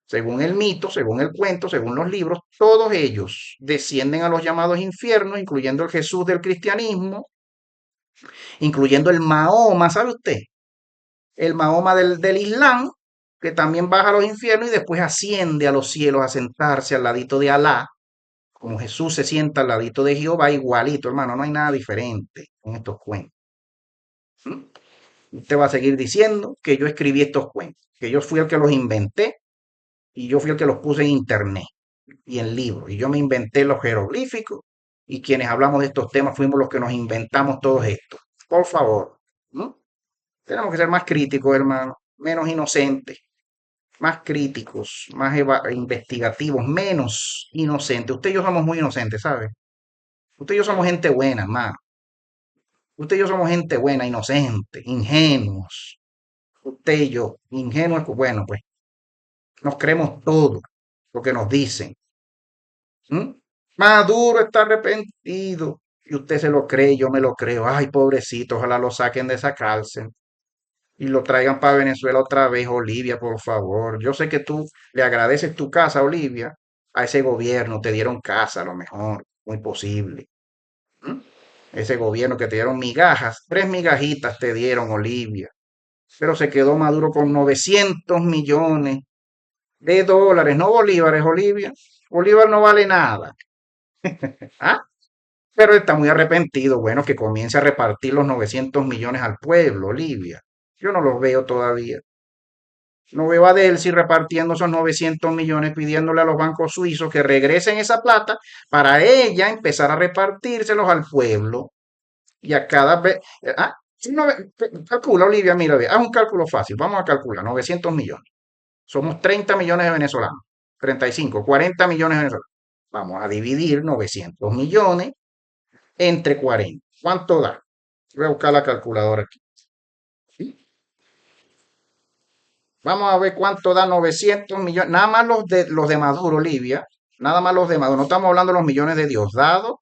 según el mito, según el cuento, según los libros, todos ellos descienden a los llamados infiernos, incluyendo el Jesús del cristianismo, incluyendo el Mahoma, ¿sabe usted? El Mahoma del Islam, que también baja a los infiernos y después asciende a los cielos a sentarse al ladito de Alá, como Jesús se sienta al ladito de Jehová, igualito, hermano, no hay nada diferente en estos cuentos. ¿Mm? Usted va a seguir diciendo que yo escribí estos cuentos, que yo fui el que los inventé y yo fui el que los puse en internet y en libros, y yo me inventé los jeroglíficos y quienes hablamos de estos temas fuimos los que nos inventamos todos estos. Por favor, ¿no? Tenemos que ser más críticos, hermano, menos inocentes, más críticos, más investigativos, menos inocentes. Usted y yo somos muy inocentes, ¿sabe? Usted y yo somos gente buena, hermano. Usted y yo somos gente buena, inocente, ingenuos. Usted y yo, ingenuos, pues bueno, pues nos creemos todo lo que nos dicen. ¿Mm? Maduro está arrepentido. Y usted se lo cree, y yo me lo creo. Ay, pobrecito, ojalá lo saquen de esa cárcel y lo traigan para Venezuela otra vez, Olivia, por favor. Yo sé que tú le agradeces tu casa, Olivia, a ese gobierno. Te dieron casa, a lo mejor, muy posible. ¿Mm? Ese gobierno que te dieron migajas, 3 migajitas te dieron, Olivia. Pero se quedó Maduro con 900 millones de dólares, no bolívares, Olivia. Bolívar no vale nada. ¿Ah? Pero está muy arrepentido. Bueno, que comience a repartir los 900 millones al pueblo, Olivia. Yo no los veo todavía. No veo a Delcy repartiendo esos 900 millones, pidiéndole a los bancos suizos que regresen esa plata para ella empezar a repartírselos al pueblo. Y a cada vez... si calcula, Olivia, mira, ve, haz un cálculo fácil. Vamos a calcular, 900 millones. Somos 30 millones de venezolanos. 35, 40 millones de venezolanos. Vamos a dividir 900 millones entre 40. ¿Cuánto da? Voy a buscar la calculadora aquí. ¿Sí? Vamos a ver cuánto da 900 millones. Nada más los de Maduro, Olivia. Nada más los de Maduro. No estamos hablando de los millones de Diosdado.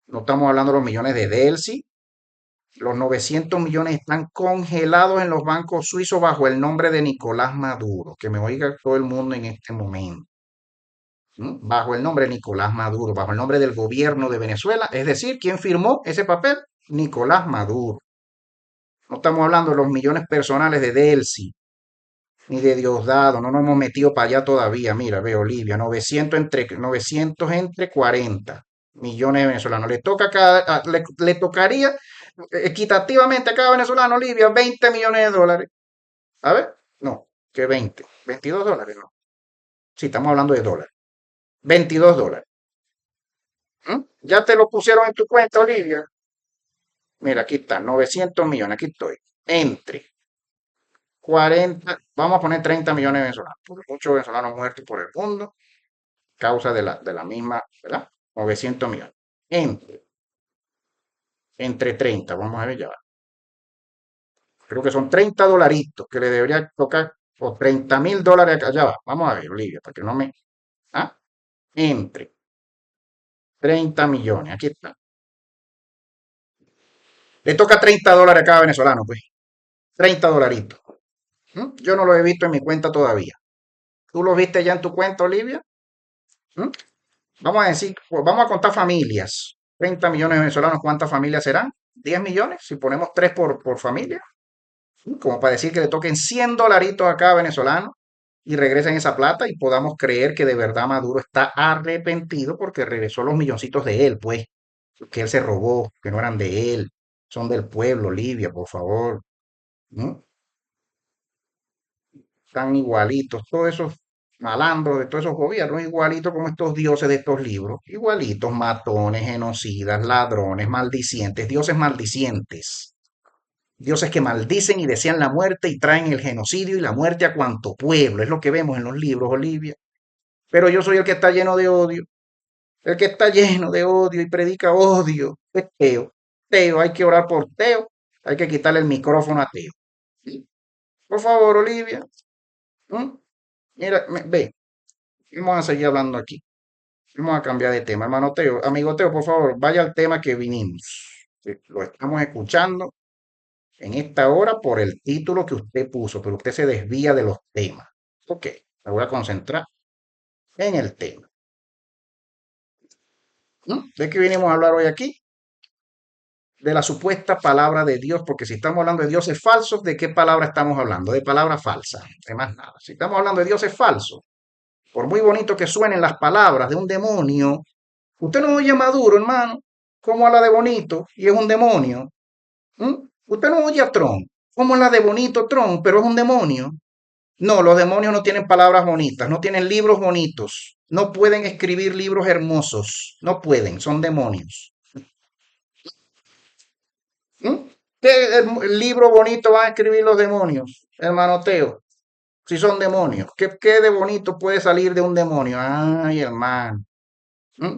No estamos hablando de los millones de Delcy. Los 900 millones están congelados en los bancos suizos bajo el nombre de Nicolás Maduro. Que me oiga todo el mundo en este momento. ¿Mm? Bajo el nombre de Nicolás Maduro, bajo el nombre del gobierno de Venezuela. Es decir, ¿quién firmó ese papel? Nicolás Maduro. No estamos hablando de los millones personales de Delcy ni de Diosdado. No nos hemos metido para allá todavía. Mira, ve Olivia, 900 entre 40 millones de venezolanos. Le tocaría equitativamente a cada venezolano, Olivia, 20 millones de dólares. A ver, no, que 20, 22 dólares, no. Sí, estamos hablando de dólares. 22 dólares. ¿Mm? Ya te lo pusieron en tu cuenta, Olivia. Mira, aquí está, 900 millones, aquí estoy. Entre 40, vamos a poner 30 millones de venezolanos, porque muchos venezolanos muertos por el mundo, causa de la misma, ¿verdad? 900 millones. Entre 30, vamos a ver ya. Creo que son 30 dolaritos que le debería tocar, o 30.000 dólares acá, ya va. Vamos a ver, Olivia, para que no me... ¿Ah? Entre 30 millones, aquí está. Le toca 30 dólares a cada venezolano, pues. 30 dolaritos. ¿Mm? Yo no lo he visto en mi cuenta todavía. ¿Tú lo viste ya en tu cuenta, Olivia? ¿Mm? Vamos a decir, pues vamos a contar familias. 30 millones de venezolanos, ¿cuántas familias serán? 10 millones, si ponemos 3 por familia. ¿Mm? Como para decir que le toquen 100 dolaritos a cada venezolano y regresen esa plata y podamos creer que de verdad Maduro está arrepentido porque regresó los milloncitos de él, pues, que él se robó, que no eran de él, son del pueblo, Olivia, por favor. ¿Mm? Están igualitos, todos esos malandros de todos esos gobiernos, igualitos como estos dioses de estos libros, igualitos, matones, genocidas, ladrones, maldicientes, dioses maldicientes, dioses que maldicen y desean la muerte y traen el genocidio y la muerte a cuanto pueblo, es lo que vemos en los libros, Olivia. Pero yo soy el que está lleno de odio, el que está lleno de odio y predica odio, es Teo. Teo, hay que orar por Teo, hay que quitarle el micrófono a Teo. ¿Sí? Por favor, Olivia. ¿Mm? Mira, ve, vamos a seguir hablando aquí. Vamos a cambiar de tema. Hermano Teo, amigo Teo, por favor, vaya al tema que vinimos. Lo estamos escuchando en esta hora por el título que usted puso, pero usted se desvía de los temas. Ok, me voy a concentrar en el tema. ¿Mm? ¿De qué vinimos a hablar hoy aquí? De la supuesta palabra de Dios, porque si estamos hablando de dioses falsos, ¿de qué palabra estamos hablando? De palabra falsa, de más nada. Si estamos hablando de dioses falsos, por muy bonito que suenen las palabras de un demonio, usted no oye a Maduro, hermano, como habla de bonito y es un demonio. ¿Mm? Usted no oye a Trump, como habla de bonito Trump, pero es un demonio. No, los demonios no tienen palabras bonitas, no tienen libros bonitos, no pueden escribir libros hermosos, no pueden, son demonios. ¿Mm? ¿Qué libro bonito van a escribir los demonios, hermano Teo? Si son demonios, ¿qué de bonito puede salir de un demonio? Ay, hermano.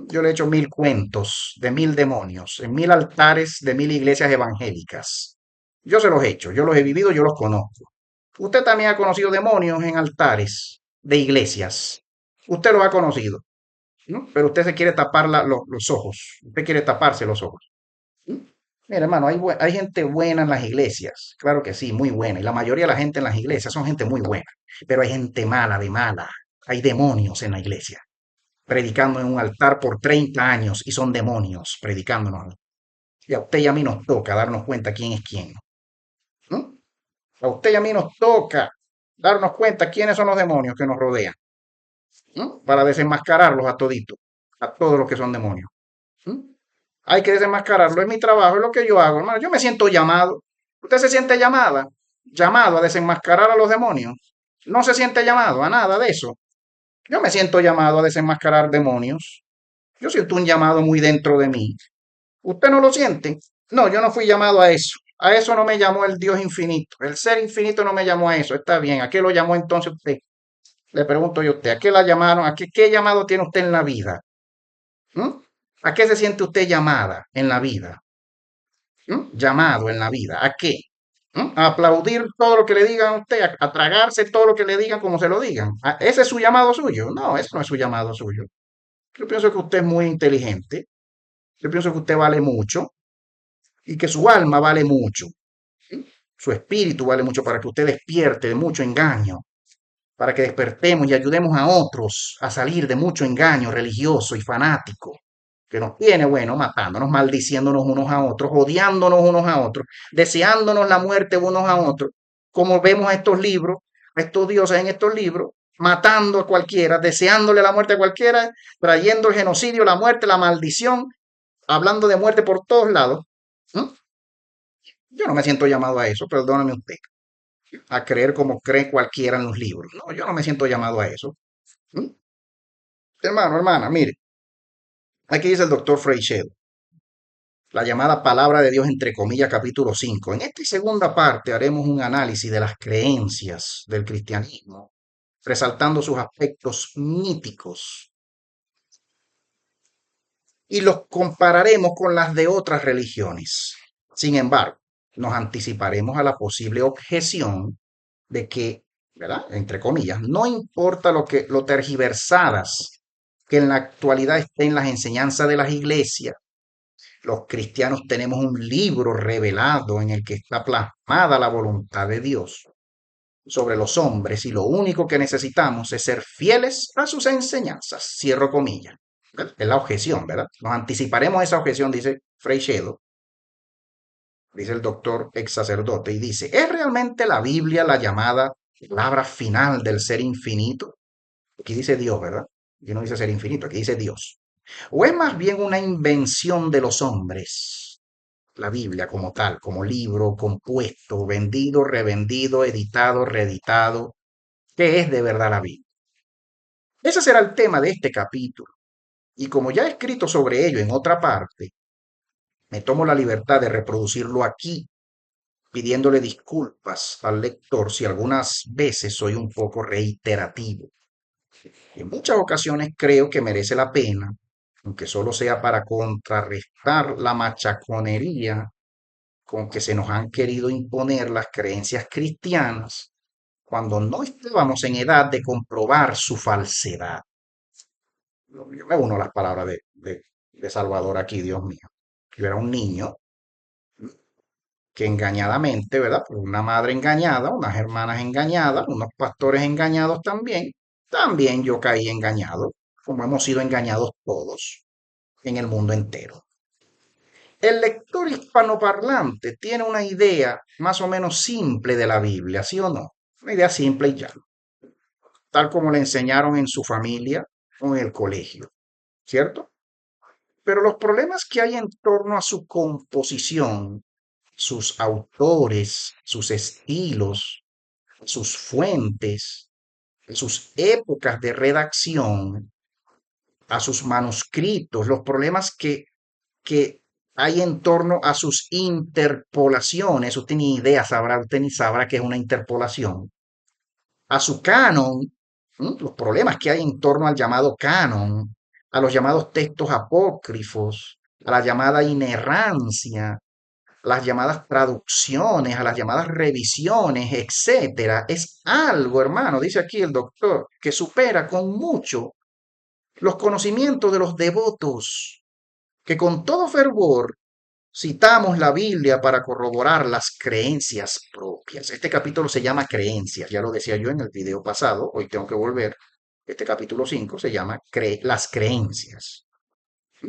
Yo le he hecho 1000 cuentos de 1000 demonios, en 1000 altares de 1000 iglesias evangélicas. Yo se los he hecho, yo los he vivido, yo los conozco. Usted también ha conocido demonios en altares de iglesias. Usted los ha conocido. ¿no? Pero usted se quiere tapar los ojos, usted quiere taparse los ojos. ¿Mm? Mira, hermano, hay gente buena en las iglesias, claro que sí, muy buena, y la mayoría de la gente en las iglesias son gente muy buena, pero hay gente mala de mala, hay demonios en la iglesia, predicando en un altar por 30 años y son demonios predicándonos. Y a usted y a mí nos toca darnos cuenta quién es quién, ¿no? A usted y a mí nos toca darnos cuenta quiénes son los demonios que nos rodean, ¿no? Para desenmascararlos a toditos, a todos los que son demonios. ¿No? Hay que desenmascararlo, es mi trabajo, es lo que yo hago, hermano. Yo me siento llamado. ¿Usted se siente llamado a desenmascarar a los demonios? No se siente llamado a nada de eso. Yo me siento llamado a desenmascarar demonios. Yo siento un llamado muy dentro de mí. ¿Usted no lo siente? No, yo no fui llamado a eso. A eso no me llamó el Dios infinito. El ser infinito no me llamó a eso. Está bien. ¿A qué lo llamó entonces usted? Le pregunto yo a usted. ¿A qué la llamaron? ¿Qué llamado tiene usted en la vida? ¿Mm? ¿A qué se siente usted llamada en la vida? Llamado en la vida. ¿A qué? A aplaudir todo lo que le digan a usted, a tragarse todo lo que le digan como se lo digan. ¿Ese es su llamado suyo? No, ese no es su llamado suyo. Yo pienso que usted es muy inteligente. Yo pienso que usted vale mucho y que su alma vale mucho. ¿Sí? Su espíritu vale mucho para que usted despierte de mucho engaño, para que despertemos y ayudemos a otros a salir de mucho engaño religioso y fanático que nos tiene, bueno, matándonos, maldiciéndonos unos a otros, odiándonos unos a otros, deseándonos la muerte unos a otros, como vemos a estos libros, a estos dioses en estos libros, matando a cualquiera, deseándole la muerte a cualquiera, trayendo el genocidio, la muerte, la maldición, hablando de muerte por todos lados. ¿Mm? Yo no me siento llamado a eso, perdóname usted, a creer como cree cualquiera en los libros. No, yo no me siento llamado a eso. ¿Mm? Hermano, hermana, mire, aquí dice el doctor Freixedo, la llamada palabra de Dios entre comillas, capítulo 5. En esta segunda parte haremos un análisis de las creencias del cristianismo, resaltando sus aspectos míticos y los compararemos con las de otras religiones. Sin embargo, nos anticiparemos a la posible objeción de que, ¿verdad? Entre comillas, no importa lo tergiversadas que en la actualidad estén las enseñanzas de las iglesias. Los cristianos tenemos un libro revelado en el que está plasmada la voluntad de Dios sobre los hombres y lo único que necesitamos es ser fieles a sus enseñanzas. Cierro comillas. Es la objeción, ¿verdad? Nos anticiparemos a esa objeción, dice Freixedo, dice el doctor ex sacerdote, y dice, ¿es realmente la Biblia la llamada palabra final del ser infinito? Aquí dice Dios, ¿verdad? Aquí no dice ser infinito, aquí dice Dios. ¿O es más bien una invención de los hombres? La Biblia como tal, como libro compuesto, vendido, revendido, editado, reeditado. ¿Qué es de verdad la Biblia? Ese será el tema de este capítulo. Y como ya he escrito sobre ello en otra parte, me tomo la libertad de reproducirlo aquí, pidiéndole disculpas al lector si algunas veces soy un poco reiterativo. En muchas ocasiones creo que merece la pena, aunque solo sea para contrarrestar la machaconería con que se nos han querido imponer las creencias cristianas cuando no estábamos en edad de comprobar su falsedad. Yo me uno a las palabras de Salvador aquí, Dios mío. Yo era un niño que engañadamente, ¿verdad? Por una madre engañada, unas hermanas engañadas, unos pastores engañados también yo caí engañado, como hemos sido engañados todos en el mundo entero. El lector hispanoparlante tiene una idea más o menos simple de la Biblia, ¿sí o no? Una idea simple y ya, tal como le enseñaron en su familia o en el colegio, ¿cierto? Pero los problemas que hay en torno a su composición, sus autores, sus estilos, sus fuentes, sus épocas de redacción, a sus manuscritos, los problemas que hay en torno a sus interpolaciones. Usted ni idea sabrá, usted ni sabrá qué es una interpolación. A su canon, los problemas que hay en torno al llamado canon, a los llamados textos apócrifos, a la llamada inerrancia, las llamadas traducciones, a las llamadas revisiones, etcétera, es algo, hermano, dice aquí el doctor, que supera con mucho los conocimientos de los devotos, que con todo fervor citamos la Biblia para corroborar las creencias propias. Este capítulo se llama creencias, ya lo decía yo en el video pasado, hoy tengo que volver. Este capítulo 5 se llama las creencias.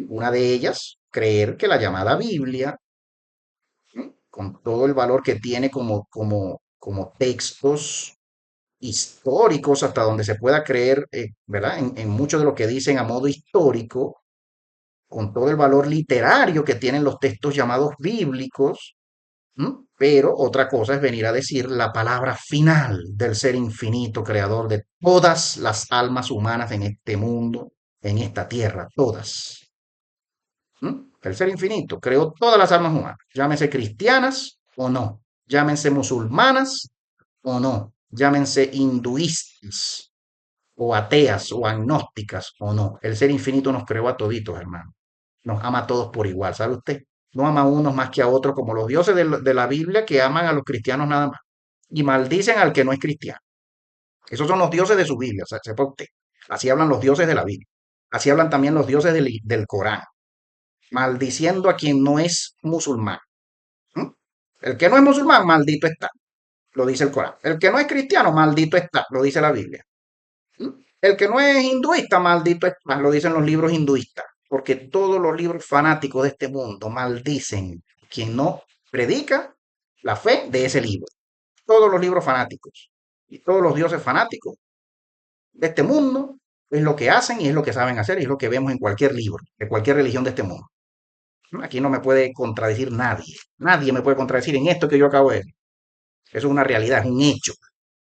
Una de ellas, creer que la llamada Biblia, con todo el valor que tiene como textos históricos, hasta donde se pueda creer, ¿verdad? En mucho de lo que dicen a modo histórico, con todo el valor literario que tienen los textos llamados bíblicos. Pero otra cosa es venir a decir la palabra final del ser infinito, creador de todas las almas humanas en este mundo, en esta tierra, todas. El ser infinito creó todas las almas humanas, llámense cristianas o no, llámense musulmanas o no, llámense hinduistas o ateas o agnósticas o no. El ser infinito nos creó a toditos, hermano. Nos ama a todos por igual, ¿sabe usted? No ama a unos más que a otros, como los dioses de la Biblia que aman a los cristianos nada más. Y maldicen al que no es cristiano. Esos son los dioses de su Biblia, sepa usted. Así hablan los dioses de la Biblia. Así hablan también los dioses del Corán, maldiciendo a quien no es musulmán. ¿Mm? El que no es musulmán, maldito está, lo dice el Corán. El que no es cristiano, maldito está, lo dice la Biblia. ¿Mm? El que no es hinduista, maldito está, lo dicen los libros hinduistas. Porque todos los libros fanáticos de este mundo maldicen quien no predica la fe de ese libro. Todos los libros fanáticos y todos los dioses fanáticos de este mundo es lo que hacen y es lo que saben hacer y es lo que vemos en cualquier libro, de cualquier religión de este mundo. Aquí no me puede contradecir nadie. Nadie me puede contradecir en esto que yo acabo de decir. Eso es una realidad, es un hecho.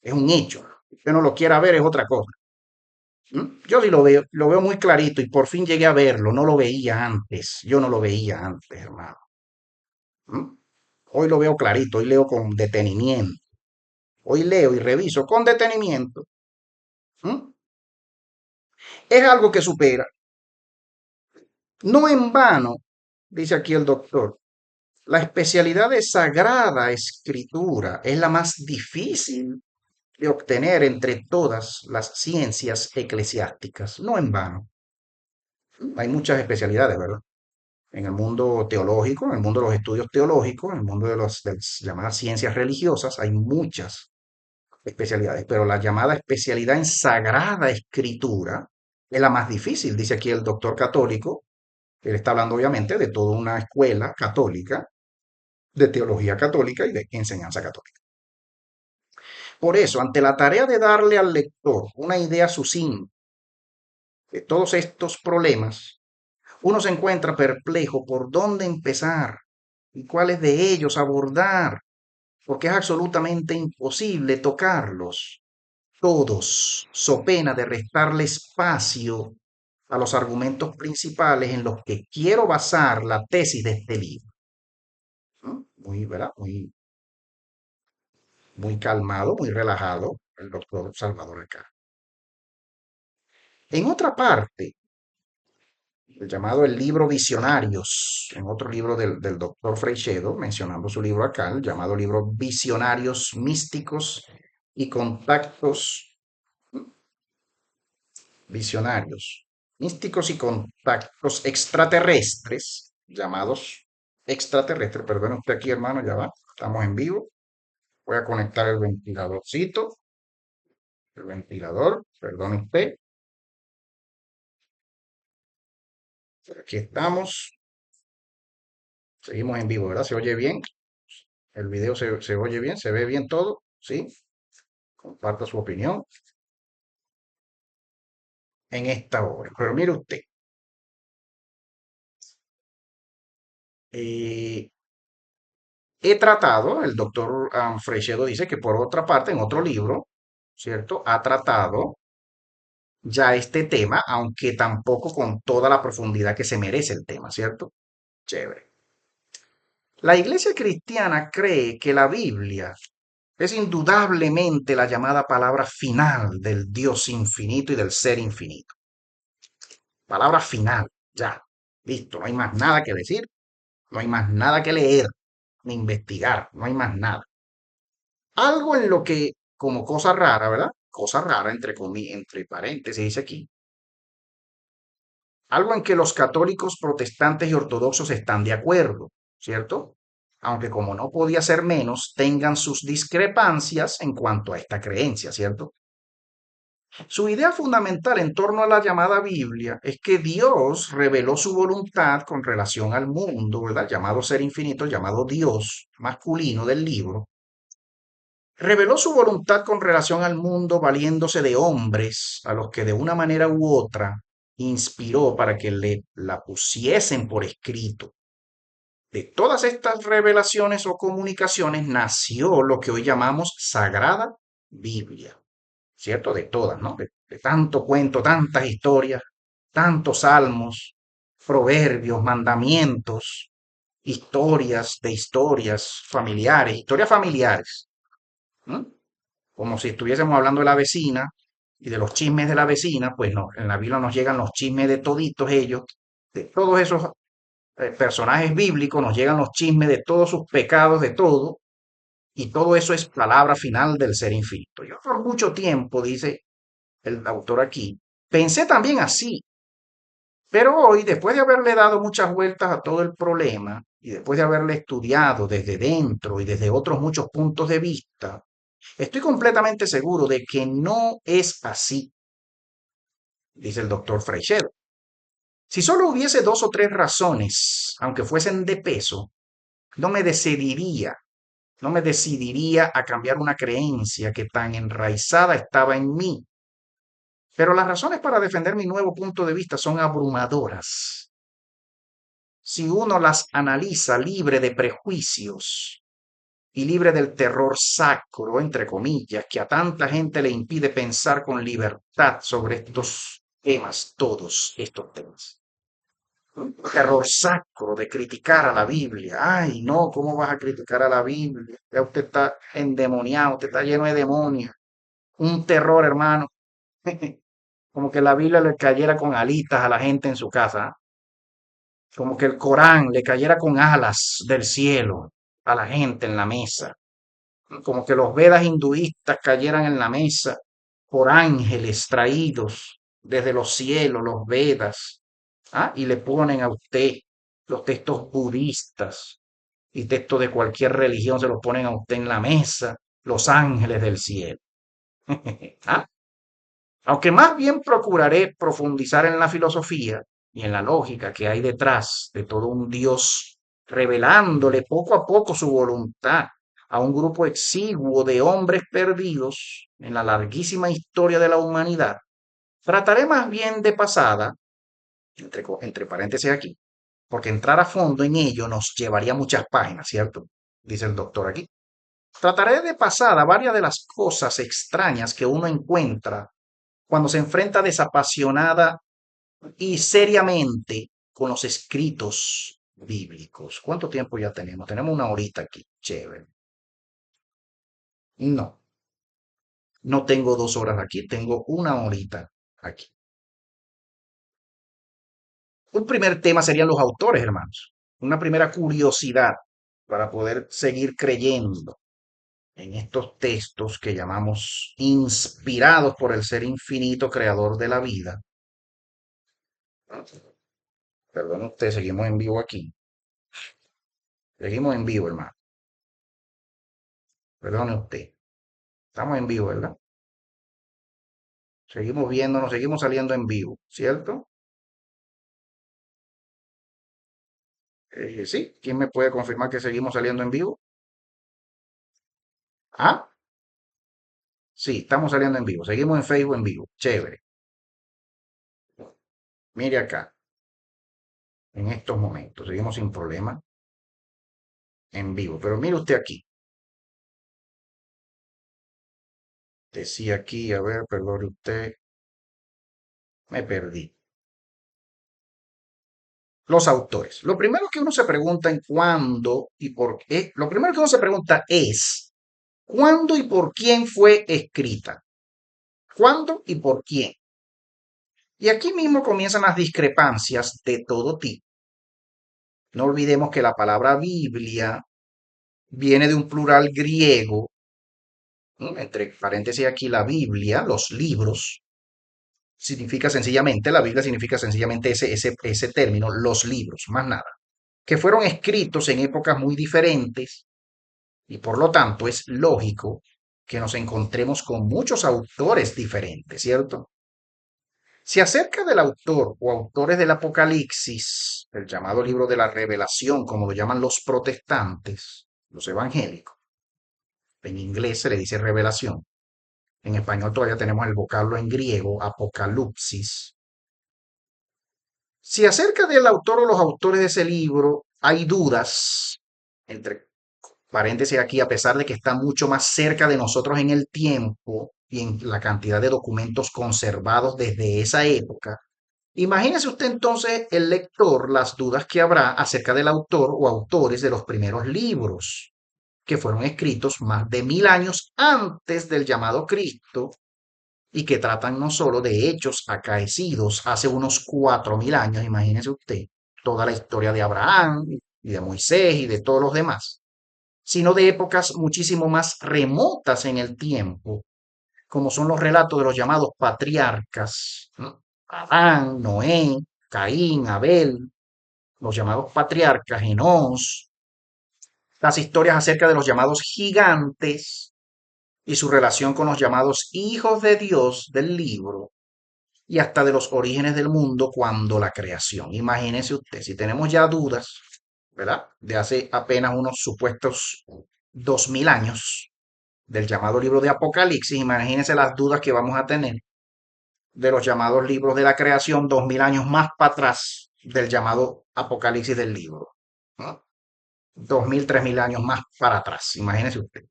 Es un hecho. Si usted no lo quiera ver, es otra cosa. Yo sí lo veo muy clarito y por fin llegué a verlo. No lo veía antes. Yo no lo veía antes, hermano. ¿Mm? Hoy lo veo clarito, hoy leo con detenimiento. Hoy leo y reviso con detenimiento. ¿Mm? Es algo que supera. No en vano, dice aquí el doctor, la especialidad de Sagrada Escritura es la más difícil de obtener entre todas las ciencias eclesiásticas. No en vano. Hay muchas especialidades, ¿verdad? En el mundo teológico, en el mundo de los estudios teológicos, en el mundo de las llamadas ciencias religiosas, hay muchas especialidades, pero la llamada especialidad en Sagrada Escritura es la más difícil, dice aquí el doctor católico. Él está hablando obviamente de toda una escuela católica, de teología católica y de enseñanza católica. Por eso, ante la tarea de darle al lector una idea sucinta de todos estos problemas, uno se encuentra perplejo por dónde empezar y cuáles de ellos abordar, porque es absolutamente imposible tocarlos todos, so pena de restarle espacio a los argumentos principales en los que quiero basar la tesis de este libro. ¿No? Muy, ¿verdad? Muy calmado, muy relajado el doctor Salvador acá. En otra parte, el llamado el libro Visionarios, en otro libro del doctor Freixedo, mencionando su libro acá, el llamado libro Visionarios Místicos y Contactos Visionarios, Místicos y Contactos Extraterrestres, llamados extraterrestres, perdón usted aquí hermano, ya va, estamos en vivo, voy a conectar el ventiladorcito, el ventilador, perdón usted, aquí estamos, seguimos en vivo, ¿verdad? ¿Se oye bien? ¿El video se oye bien? ¿Se ve bien todo? ¿Sí? Comparta su opinión en esta hora. Pero mire usted, eh, he tratado, el doctor Freixedo dice que por otra parte, en otro libro, ¿cierto? Ha tratado ya este tema, aunque tampoco con toda la profundidad que se merece el tema, ¿cierto? Chévere. La iglesia cristiana cree que la Biblia es indudablemente la llamada palabra final del Dios infinito y del ser infinito. Palabra final, ya, listo, no hay más nada que decir, no hay más nada que leer, ni investigar, no hay más nada. Algo en lo que, como cosa rara, ¿verdad? Cosa rara, entre paréntesis, dice aquí. Algo en que los católicos, protestantes y ortodoxos están de acuerdo, ¿cierto? Aunque como no podía ser menos, tengan sus discrepancias en cuanto a esta creencia, ¿cierto? Su idea fundamental en torno a la llamada Biblia es que Dios reveló su voluntad con relación al mundo, ¿verdad? Llamado ser infinito, llamado Dios masculino del libro. Reveló su voluntad con relación al mundo valiéndose de hombres a los que de una manera u otra inspiró para que le la pusiesen por escrito. De todas estas revelaciones o comunicaciones nació lo que hoy llamamos Sagrada Biblia. ¿Cierto? De todas, ¿no? De tanto cuento, tantas historias, tantos salmos, proverbios, mandamientos, historias familiares, historias familiares, ¿no? Como si estuviésemos hablando de la vecina y de los chismes de la vecina, pues no, en la Biblia nos llegan los chismes de toditos ellos, de todos esos personajes bíblicos, nos llegan los chismes de todos sus pecados, de todo, y todo eso es palabra final del ser infinito. Yo por mucho tiempo, dice el autor aquí, pensé también así, pero hoy, después de haberle dado muchas vueltas a todo el problema y después de haberle estudiado desde dentro y desde otros muchos puntos de vista, estoy completamente seguro de que no es así, dice el doctor Freixedo. Si solo hubiese dos o tres razones, aunque fuesen de peso, no me decidiría, no me decidiría a cambiar una creencia que tan enraizada estaba en mí. Pero las razones para defender mi nuevo punto de vista son abrumadoras. Si uno las analiza libre de prejuicios y libre del terror sacro, entre comillas, que a tanta gente le impide pensar con libertad sobre estos temas, todos estos temas. Un terror sacro de criticar a la Biblia. Ay, no, ¿cómo vas a criticar a la Biblia? Ya usted está endemoniado, usted está lleno de demonios. Un terror, hermano. Como que la Biblia le cayera con alitas a la gente en su casa. Como que el Corán le cayera con alas del cielo a la gente en la mesa. Como que los Vedas hinduistas cayeran en la mesa por ángeles traídos desde los cielos, los Vedas. ¿Ah? Y le ponen a usted los textos budistas y textos de cualquier religión, se los ponen a usted en la mesa, los ángeles del cielo. ¿Ah? Aunque más bien procuraré profundizar en la filosofía y en la lógica que hay detrás de todo un Dios, revelándole poco a poco su voluntad a un grupo exiguo de hombres perdidos en la larguísima historia de la humanidad, trataré más bien de pasada, entre paréntesis aquí, porque entrar a fondo en ello nos llevaría muchas páginas, ¿cierto? Dice el doctor aquí. Trataré de pasada varias de las cosas extrañas que uno encuentra cuando se enfrenta desapasionada y seriamente con los escritos bíblicos. ¿Cuánto tiempo ya tenemos? Tenemos una horita aquí. Chévere. No, no tengo 2 horas aquí, tengo una horita aquí. Un primer tema serían los autores, hermanos. Una primera curiosidad para poder seguir creyendo en estos textos que llamamos inspirados por el ser infinito creador de la vida. Perdón usted, seguimos en vivo aquí. Seguimos en vivo, hermano. Perdone usted. Estamos en vivo, ¿verdad? Seguimos viéndonos, seguimos saliendo en vivo, ¿cierto? Sí, ¿quién me puede confirmar que seguimos saliendo en vivo? Ah, sí, estamos saliendo en vivo. Seguimos en Facebook en vivo. Chévere. Mire acá, en estos momentos, seguimos sin problema en vivo. Pero mire usted aquí. Decía aquí, a ver, perdone usted, me perdí. Los autores. Lo primero que uno se pregunta en cuándo y por qué, lo primero que uno se pregunta es, ¿cuándo y por quién fue escrita? ¿Cuándo y por quién? Y aquí mismo comienzan las discrepancias de todo tipo. No olvidemos que la palabra Biblia viene de un plural griego, ¿no? Entre paréntesis aquí la Biblia, los libros, significa sencillamente, la Biblia significa sencillamente ese término, los libros, más nada, que fueron escritos en épocas muy diferentes y por lo tanto es lógico que nos encontremos con muchos autores diferentes, ¿cierto? Si acerca del autor o autores del Apocalipsis, el llamado libro de la Revelación, como lo llaman los protestantes, los evangélicos, en inglés se le dice revelación, en español todavía tenemos el vocablo en griego, apocalipsis. Si acerca del autor o los autores de ese libro hay dudas, entre paréntesis aquí, a pesar de que está mucho más cerca de nosotros en el tiempo y en la cantidad de documentos conservados desde esa época, imagínese usted entonces el lector las dudas que habrá acerca del autor o autores de los primeros libros, que fueron escritos más de 1000 años antes del llamado Cristo y que tratan no solo de hechos acaecidos hace unos 4000 años, imagínese usted, toda la historia de Abraham y de Moisés y de todos los demás, sino de épocas muchísimo más remotas en el tiempo, como son los relatos de los llamados patriarcas, ¿no? Adán, Noé, Caín, Abel, los llamados patriarcas, Enós, las historias acerca de los llamados gigantes y su relación con los llamados hijos de Dios del libro y hasta de los orígenes del mundo cuando la creación. Imagínese usted, si tenemos ya dudas, ¿verdad? De hace apenas unos supuestos 2000 años del llamado libro de Apocalipsis, imagínense las dudas que vamos a tener de los llamados libros de la creación 2000 años más para atrás del llamado Apocalipsis del libro, ¿no? 2000, 3000 años más para atrás, imagínese usted.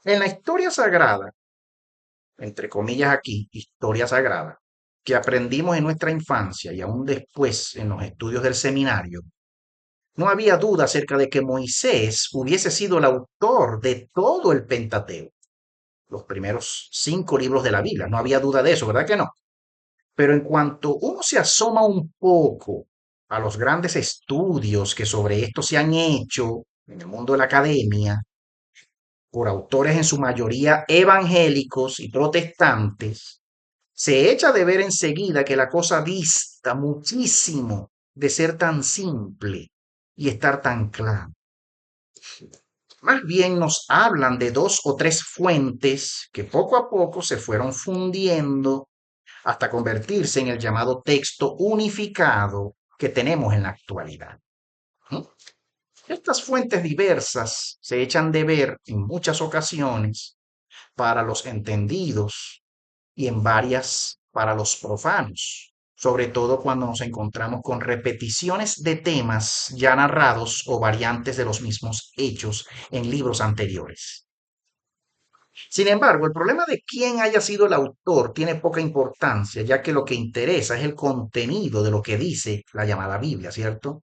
En la historia sagrada, entre comillas aquí, historia sagrada, que aprendimos en nuestra infancia y aún después en los estudios del seminario, no había duda acerca de que Moisés hubiese sido el autor de todo el Pentateuco, los primeros 5 libros de la Biblia. No había duda de eso, ¿verdad que no? Pero en cuanto uno se asoma un poco a los grandes estudios que sobre esto se han hecho en el mundo de la academia, por autores en su mayoría evangélicos y protestantes, se echa de ver enseguida que la cosa dista muchísimo de ser tan simple y estar tan clara. Más bien nos hablan de 2 o 3 fuentes que poco a poco se fueron fundiendo hasta convertirse en el llamado texto unificado que tenemos en la actualidad. ¿Mm? Estas fuentes diversas se echan de ver en muchas ocasiones para los entendidos y en varias para los profanos, sobre todo cuando nos encontramos con repeticiones de temas ya narrados o variantes de los mismos hechos en libros anteriores. Sin embargo, el problema de quién haya sido el autor tiene poca importancia, ya que lo que interesa es el contenido de lo que dice la llamada Biblia, ¿cierto?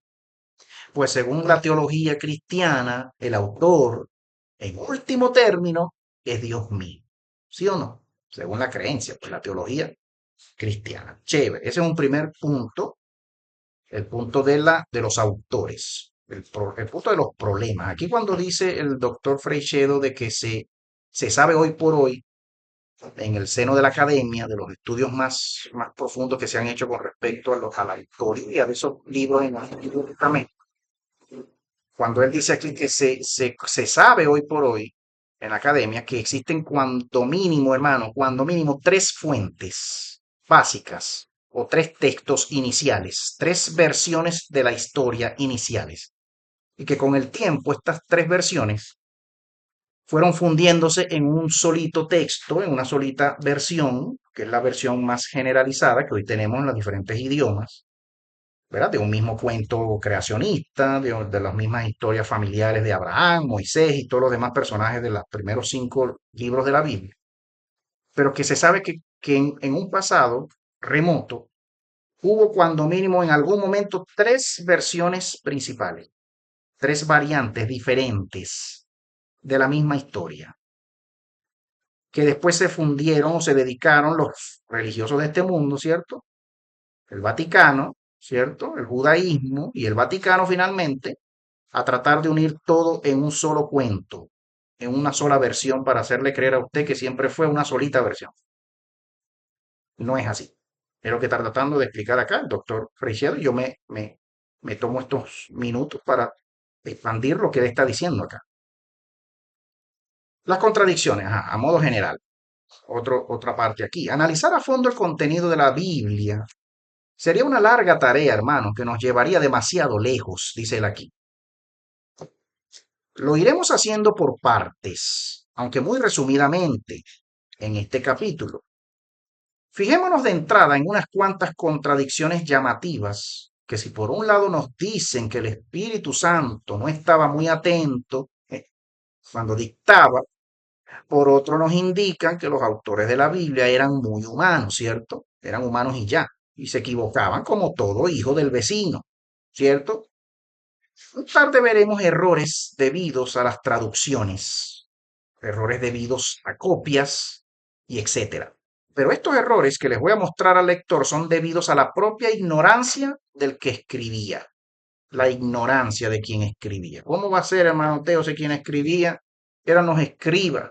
Pues según la teología cristiana, el autor, en último término, es Dios mismo, ¿sí o no? Según la creencia, pues la teología cristiana. Chévere, ese es un primer punto, el punto de los autores, el punto de los problemas. Aquí cuando dice el doctor Freixedo de que se sabe hoy por hoy, en el seno de la academia, de los estudios más profundos que se han hecho con respecto a la historia de esos libros en los Antiguo Testamento, cuando él dice aquí que se sabe hoy por hoy en la academia que existen cuanto mínimo, hermano, cuando mínimo 3 fuentes básicas o 3 textos iniciales, 3 versiones de la historia iniciales, y que con el tiempo estas 3 versiones fueron fundiéndose en un solito texto, en una solita versión, que es la versión más generalizada que hoy tenemos en los diferentes idiomas, ¿verdad? De un mismo cuento creacionista, de las mismas historias familiares de Abraham, Moisés y todos los demás personajes de los primeros 5 libros de la Biblia. Pero que se sabe que en un pasado remoto hubo cuando mínimo en algún momento 3 versiones principales, 3 variantes diferentes de la misma historia, que después se fundieron o se dedicaron los religiosos de este mundo, ¿cierto? El Vaticano, ¿cierto? El judaísmo y el Vaticano finalmente, a tratar de unir todo en un solo cuento, en una sola versión para hacerle creer a usted que siempre fue una solita versión. No es así. Es lo que está tratando de explicar acá el doctor Freixedo. Yo me tomo estos minutos para expandir lo que él está diciendo acá. Las contradicciones, ajá, a modo general. Otra parte aquí. Analizar a fondo el contenido de la Biblia sería una larga tarea, hermano, que nos llevaría demasiado lejos, dice él aquí. Lo iremos haciendo por partes, aunque muy resumidamente, en este capítulo. Fijémonos de entrada en unas cuantas contradicciones llamativas, que si por un lado nos dicen que el Espíritu Santo no estaba muy atento cuando dictaba, por otro nos indican que los autores de la Biblia eran muy humanos, ¿cierto? Eran humanos y ya, y se equivocaban como todo hijo del vecino, ¿cierto? Más tarde veremos errores debidos a las traducciones, errores debidos a copias y etcétera. Pero estos errores que les voy a mostrar al lector son debidos a la propia ignorancia del que escribía, la ignorancia de quien escribía. ¿Cómo va a ser, hermano Teo, si quien escribía eran los escribas?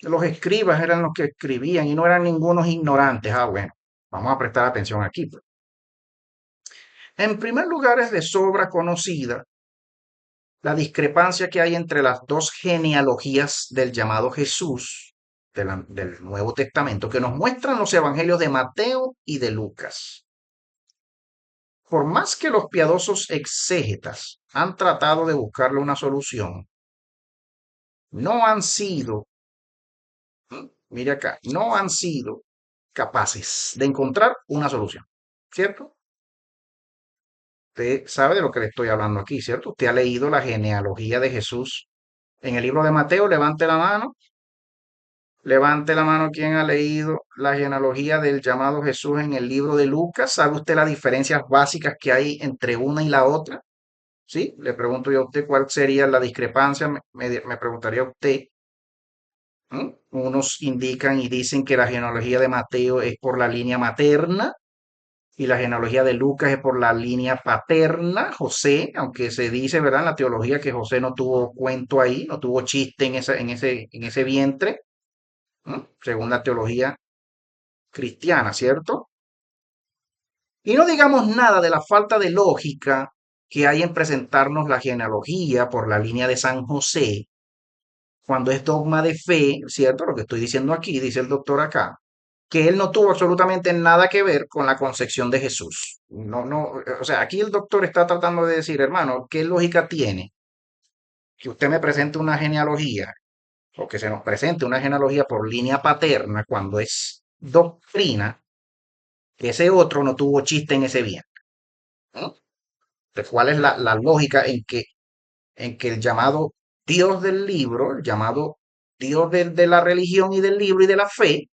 Los escribas eran los que escribían y no eran ningunos ignorantes. Ah, bueno, vamos a prestar atención aquí, pues. En primer lugar, es de sobra conocida la discrepancia que hay entre las dos genealogías del llamado Jesús del Nuevo Testamento que nos muestran los evangelios de Mateo y de Lucas. Por más que los piadosos exégetas han tratado de buscarle una solución, no han sido, mire acá, no han sido capaces de encontrar una solución, ¿cierto? Usted sabe de lo que le estoy hablando aquí, ¿cierto? Usted ha leído la genealogía de Jesús en el libro de Mateo, levante la mano. Levante la mano quien ha leído la genealogía del llamado Jesús en el libro de Lucas. ¿Sabe usted las diferencias básicas que hay entre una y la otra? ¿Sí? Le pregunto yo a usted cuál sería la discrepancia. Me preguntaría a usted. ¿Mm? Unos indican y dicen que la genealogía de Mateo es por la línea materna y la genealogía de Lucas es por la línea paterna, José, aunque se dice, ¿verdad? En la teología que José no tuvo cuento ahí, no tuvo chiste en ese vientre, ¿no? Según la teología cristiana, ¿cierto? Y no digamos nada de la falta de lógica que hay en presentarnos la genealogía por la línea de San José, cuando es dogma de fe, ¿cierto? Lo que estoy diciendo aquí, dice el doctor acá, que él no tuvo absolutamente nada que ver con la concepción de Jesús. No, no, o sea, aquí el doctor está tratando de decir, hermano, ¿qué lógica tiene que usted me presente una genealogía o que se nos presente una genealogía por línea paterna cuando es doctrina que ese otro no tuvo chiste en ese bien? ¿No? Entonces, ¿cuál es la lógica en que el llamado Dios del libro, el llamado Dios de la religión y del libro y de la fe,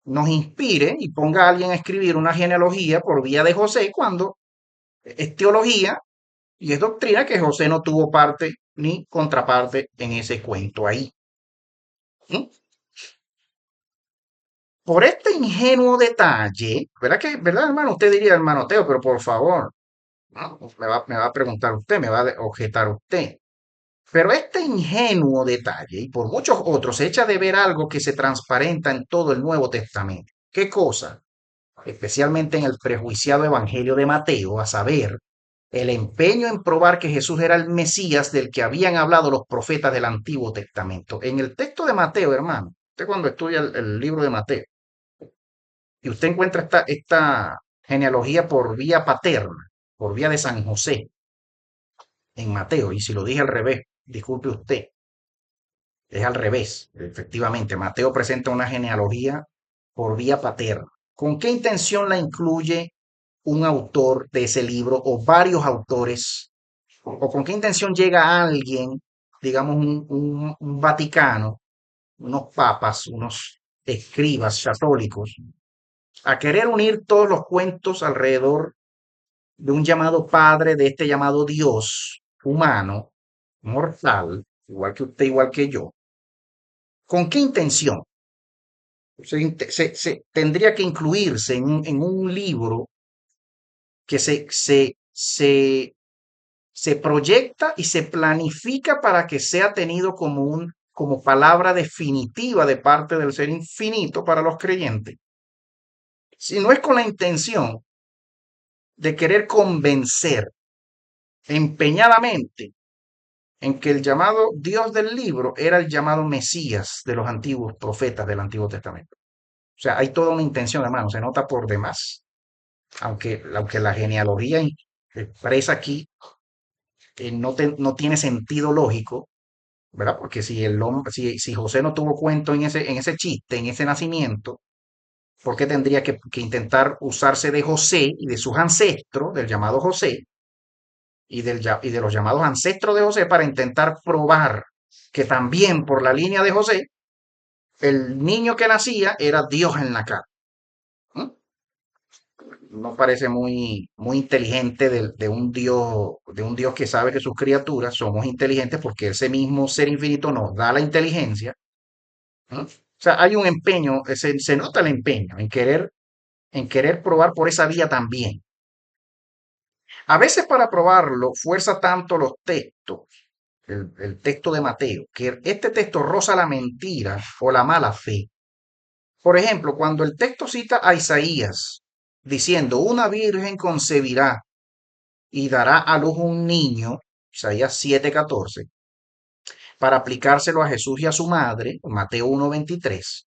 nos inspire y ponga a alguien a escribir una genealogía por vía de José cuando es teología y es doctrina que José no tuvo parte ni contraparte en ese cuento ahí? ¿Mm? Por este ingenuo detalle, ¿verdad que, verdad, hermano? Usted diría, hermano Teo, pero por favor, ¿no? Me va a preguntar usted, me va a objetar usted. Pero este ingenuo detalle, y por muchos otros, echa de ver algo que se transparenta en todo el Nuevo Testamento. ¿Qué cosa? Especialmente en el prejuiciado Evangelio de Mateo, a saber, el empeño en probar que Jesús era el Mesías del que habían hablado los profetas del Antiguo Testamento. En el texto de Mateo, hermano, usted cuando estudia el libro de Mateo, y usted encuentra esta genealogía por vía paterna, por vía de San José, en Mateo, y si lo dije al revés, disculpe usted, es al revés, efectivamente. Mateo presenta una genealogía por vía paterna. ¿Con qué intención la incluye un autor de ese libro o varios autores? ¿O con qué intención llega alguien, digamos un Vaticano, unos papas, unos escribas católicos, a querer unir todos los cuentos alrededor de un llamado padre, de este llamado Dios humano, mortal, igual que usted, igual que yo? ¿Con qué intención? Tendría que incluirse en un libro que se proyecta y se planifica para que sea tenido como como palabra definitiva de parte del ser infinito para los creyentes. Si no es con la intención de querer convencer empeñadamente en que el llamado Dios del libro era el llamado Mesías de los antiguos profetas del Antiguo Testamento. O sea, hay toda una intención, hermano, se nota por demás, aunque la genealogía expresa aquí no tiene sentido lógico, ¿verdad? Porque si el hombre, si José no tuvo cuento en ese chiste, en ese nacimiento, ¿por qué tendría que intentar usarse de José y de sus ancestros, del llamado José, y de los llamados ancestros de José para intentar probar que también por la línea de José, el niño que nacía era Dios en la cara? ¿Mm? No parece muy inteligente de un Dios que sabe que sus criaturas somos inteligentes porque ese mismo ser infinito nos da la inteligencia. ¿Mm? O sea, hay un empeño, se nota el empeño en querer probar por esa vía también. A veces para probarlo fuerza tanto los textos, el texto de Mateo, que este texto roza la mentira o la mala fe. Por ejemplo, cuando el texto cita a Isaías diciendo, una virgen concebirá y dará a luz un niño, Isaías 7:14, para aplicárselo a Jesús y a su madre, Mateo 1:23.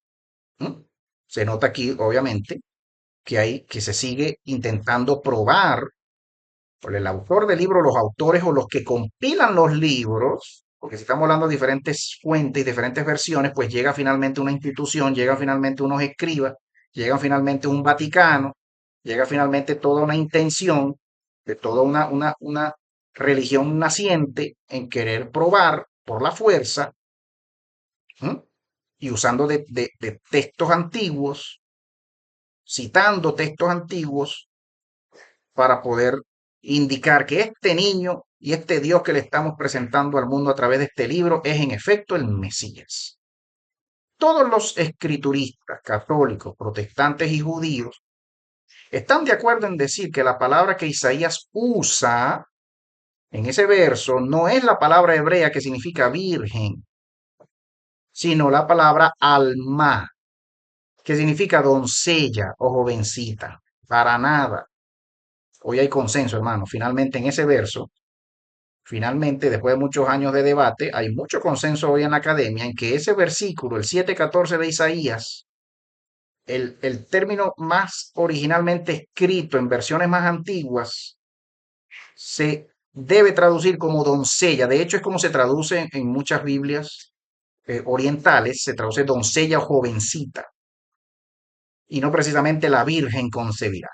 ¿Mm? Se nota aquí, obviamente, que se sigue intentando probar por el autor del libro, los autores o los que compilan los libros, porque si estamos hablando de diferentes fuentes y diferentes versiones, pues llega finalmente una institución, llega finalmente unos escribas, llega finalmente un Vaticano, llega finalmente toda una intención de toda una religión naciente en querer probar por la fuerza. ¿Mm? Y usando de textos antiguos, citando textos antiguos para poder indicar que este niño y este Dios que le estamos presentando al mundo a través de este libro es en efecto el Mesías. Todos los escrituristas católicos, protestantes y judíos están de acuerdo en decir que la palabra que Isaías usa en ese verso no es la palabra hebrea que significa virgen, sino la palabra alma, que significa doncella o jovencita. Para nada. Hoy hay consenso, hermano. Finalmente en ese verso, finalmente, después de muchos años de debate, hay mucho consenso hoy en la academia en que ese versículo, el 7:14 de Isaías, el término más originalmente escrito en versiones más antiguas, se debe traducir como doncella. De hecho, es como se traduce en muchas Biblias orientales, se traduce doncella o jovencita, y no precisamente la virgen concebirá,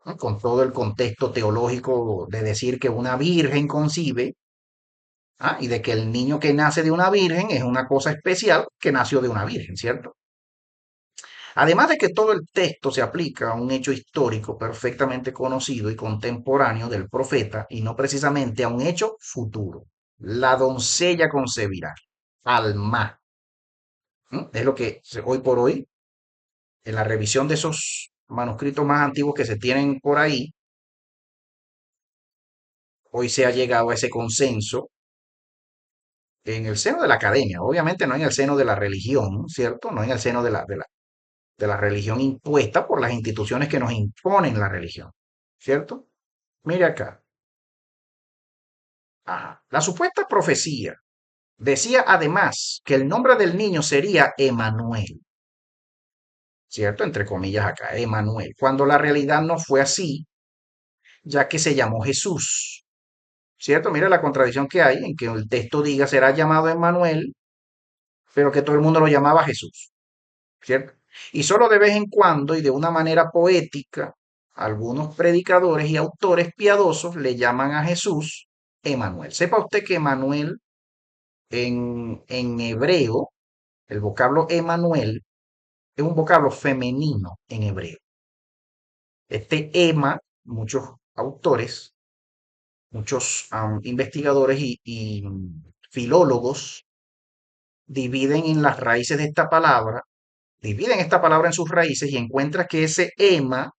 ¿no? Con todo el contexto teológico de decir que una virgen concibe. Y de que el niño que nace de una virgen es una cosa especial que nació de una virgen, ¿cierto? Además de que todo el texto se aplica a un hecho histórico perfectamente conocido y contemporáneo del profeta y no precisamente a un hecho futuro. La doncella concebirá. Alma. Es lo que hoy por hoy, en la revisión de esos manuscritos más antiguos que se tienen por ahí, hoy se ha llegado a ese consenso en el seno de la academia, obviamente no en el seno de la religión, ¿cierto? No en el seno de la religión impuesta por las instituciones que nos imponen la religión, ¿cierto? Mire acá. Ajá. La supuesta profecía decía además que el nombre del niño sería Emanuel, ¿cierto? Entre comillas acá, Emanuel, cuando la realidad no fue así, ya que se llamó Jesús, ¿cierto? Mira la contradicción que hay en que el texto diga será llamado Emanuel, pero que todo el mundo lo llamaba Jesús, ¿cierto? Y solo de vez en cuando y de una manera poética, algunos predicadores y autores piadosos le llaman a Jesús Emanuel. Sepa usted que Emanuel en hebreo, el vocablo Emanuel es un vocablo femenino en hebreo. Este Ema, muchos autores, muchos investigadores y filólogos dividen en las raíces de esta palabra, dividen esta palabra en sus raíces y encuentran que ese Ema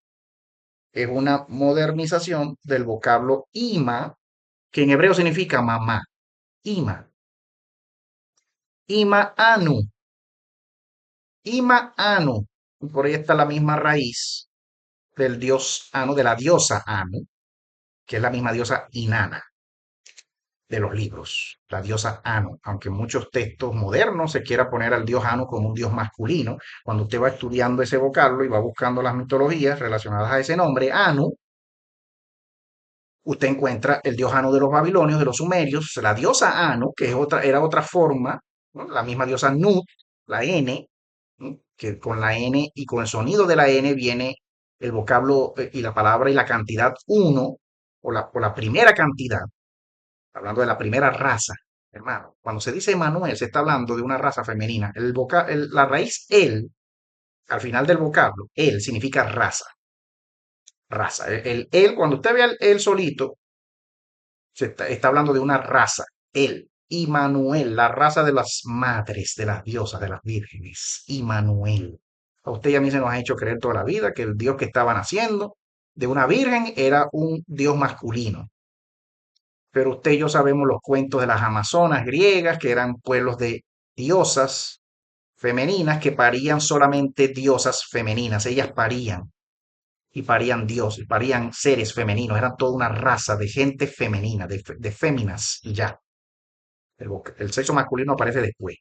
es una modernización del vocablo ima, que en hebreo significa mamá. Ima. Ima anu. Ima anu. Y por ahí está la misma raíz del dios Anu, de la diosa Anu, que es la misma diosa Inanna de los libros, la diosa Anu, aunque en muchos textos modernos se quiera poner al dios Anu como un dios masculino. Cuando usted va estudiando ese vocablo y va buscando las mitologías relacionadas a ese nombre, Anu, usted encuentra el dios Anu de los babilonios, de los sumerios, la diosa Anu, que es otra, era otra forma, ¿no? La misma diosa Nut, la N, ¿no? Que con la N y con el sonido de la N viene el vocablo y la palabra y la cantidad uno, o la primera cantidad, hablando de la primera raza, hermano. Cuando se dice Emanuel, se está hablando de una raza femenina. La raíz el, al final del vocablo, el significa raza, raza. El, cuando usted ve el solito, está hablando de una raza, él, Immanuel, la raza de las madres, de las diosas, de las vírgenes, Immanuel. A usted y a mí se nos ha hecho creer toda la vida que el Dios que estaban haciendo de una virgen era un Dios masculino. Pero usted y yo sabemos los cuentos de las amazonas griegas, que eran pueblos de diosas femeninas que parían solamente diosas femeninas. Ellas parían y parían dioses, parían seres femeninos, eran toda una raza de gente femenina, de féminas y ya. El sexo masculino aparece después,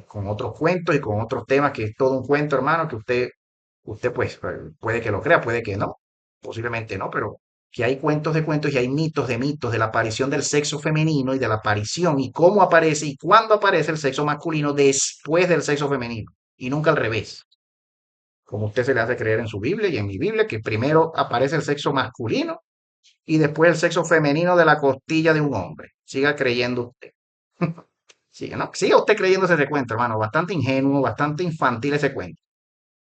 con otros cuentos y con otros temas, que es todo un cuento, hermano, que usted pues puede que lo crea, puede que no, posiblemente no, pero que hay cuentos de cuentos y hay mitos de mitos de la aparición del sexo femenino y de la aparición y cómo aparece y cuándo aparece el sexo masculino después del sexo femenino y nunca al revés, como usted se le hace creer en su Biblia y en mi Biblia, que primero aparece el sexo masculino y después el sexo femenino de la costilla de un hombre. Siga creyendo usted. Siga, ¿no? Siga usted creyendo ese cuento, hermano. Bastante ingenuo, bastante infantil ese cuento.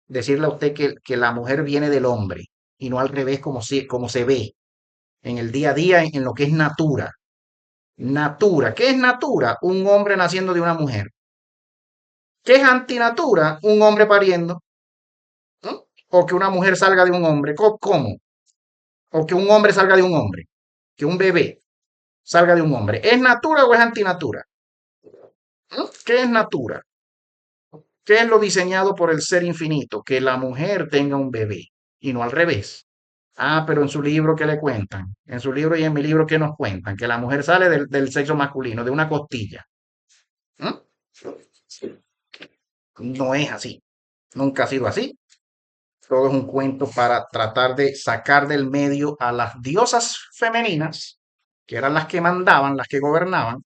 Decirle a usted que la mujer viene del hombre y no al revés como se ve en el día a día en lo que es natura. Natura. ¿Qué es natura? Un hombre naciendo de una mujer. ¿Qué es antinatura? Un hombre pariendo. ¿No? O que una mujer salga de un hombre. ¿Cómo? O que un hombre salga de un hombre. Que un bebé salga de un hombre. ¿Es natura o es antinatura? ¿No? ¿Qué es natura? ¿Qué es lo diseñado por el ser infinito? Que la mujer tenga un bebé y no al revés. Ah, pero en su libro, ¿qué le cuentan? En su libro y en mi libro, ¿qué nos cuentan? Que la mujer sale del sexo masculino, de una costilla. ¿Mm? No es así. Nunca ha sido así. Todo es un cuento para tratar de sacar del medio a las diosas femeninas, que eran las que mandaban, las que gobernaban,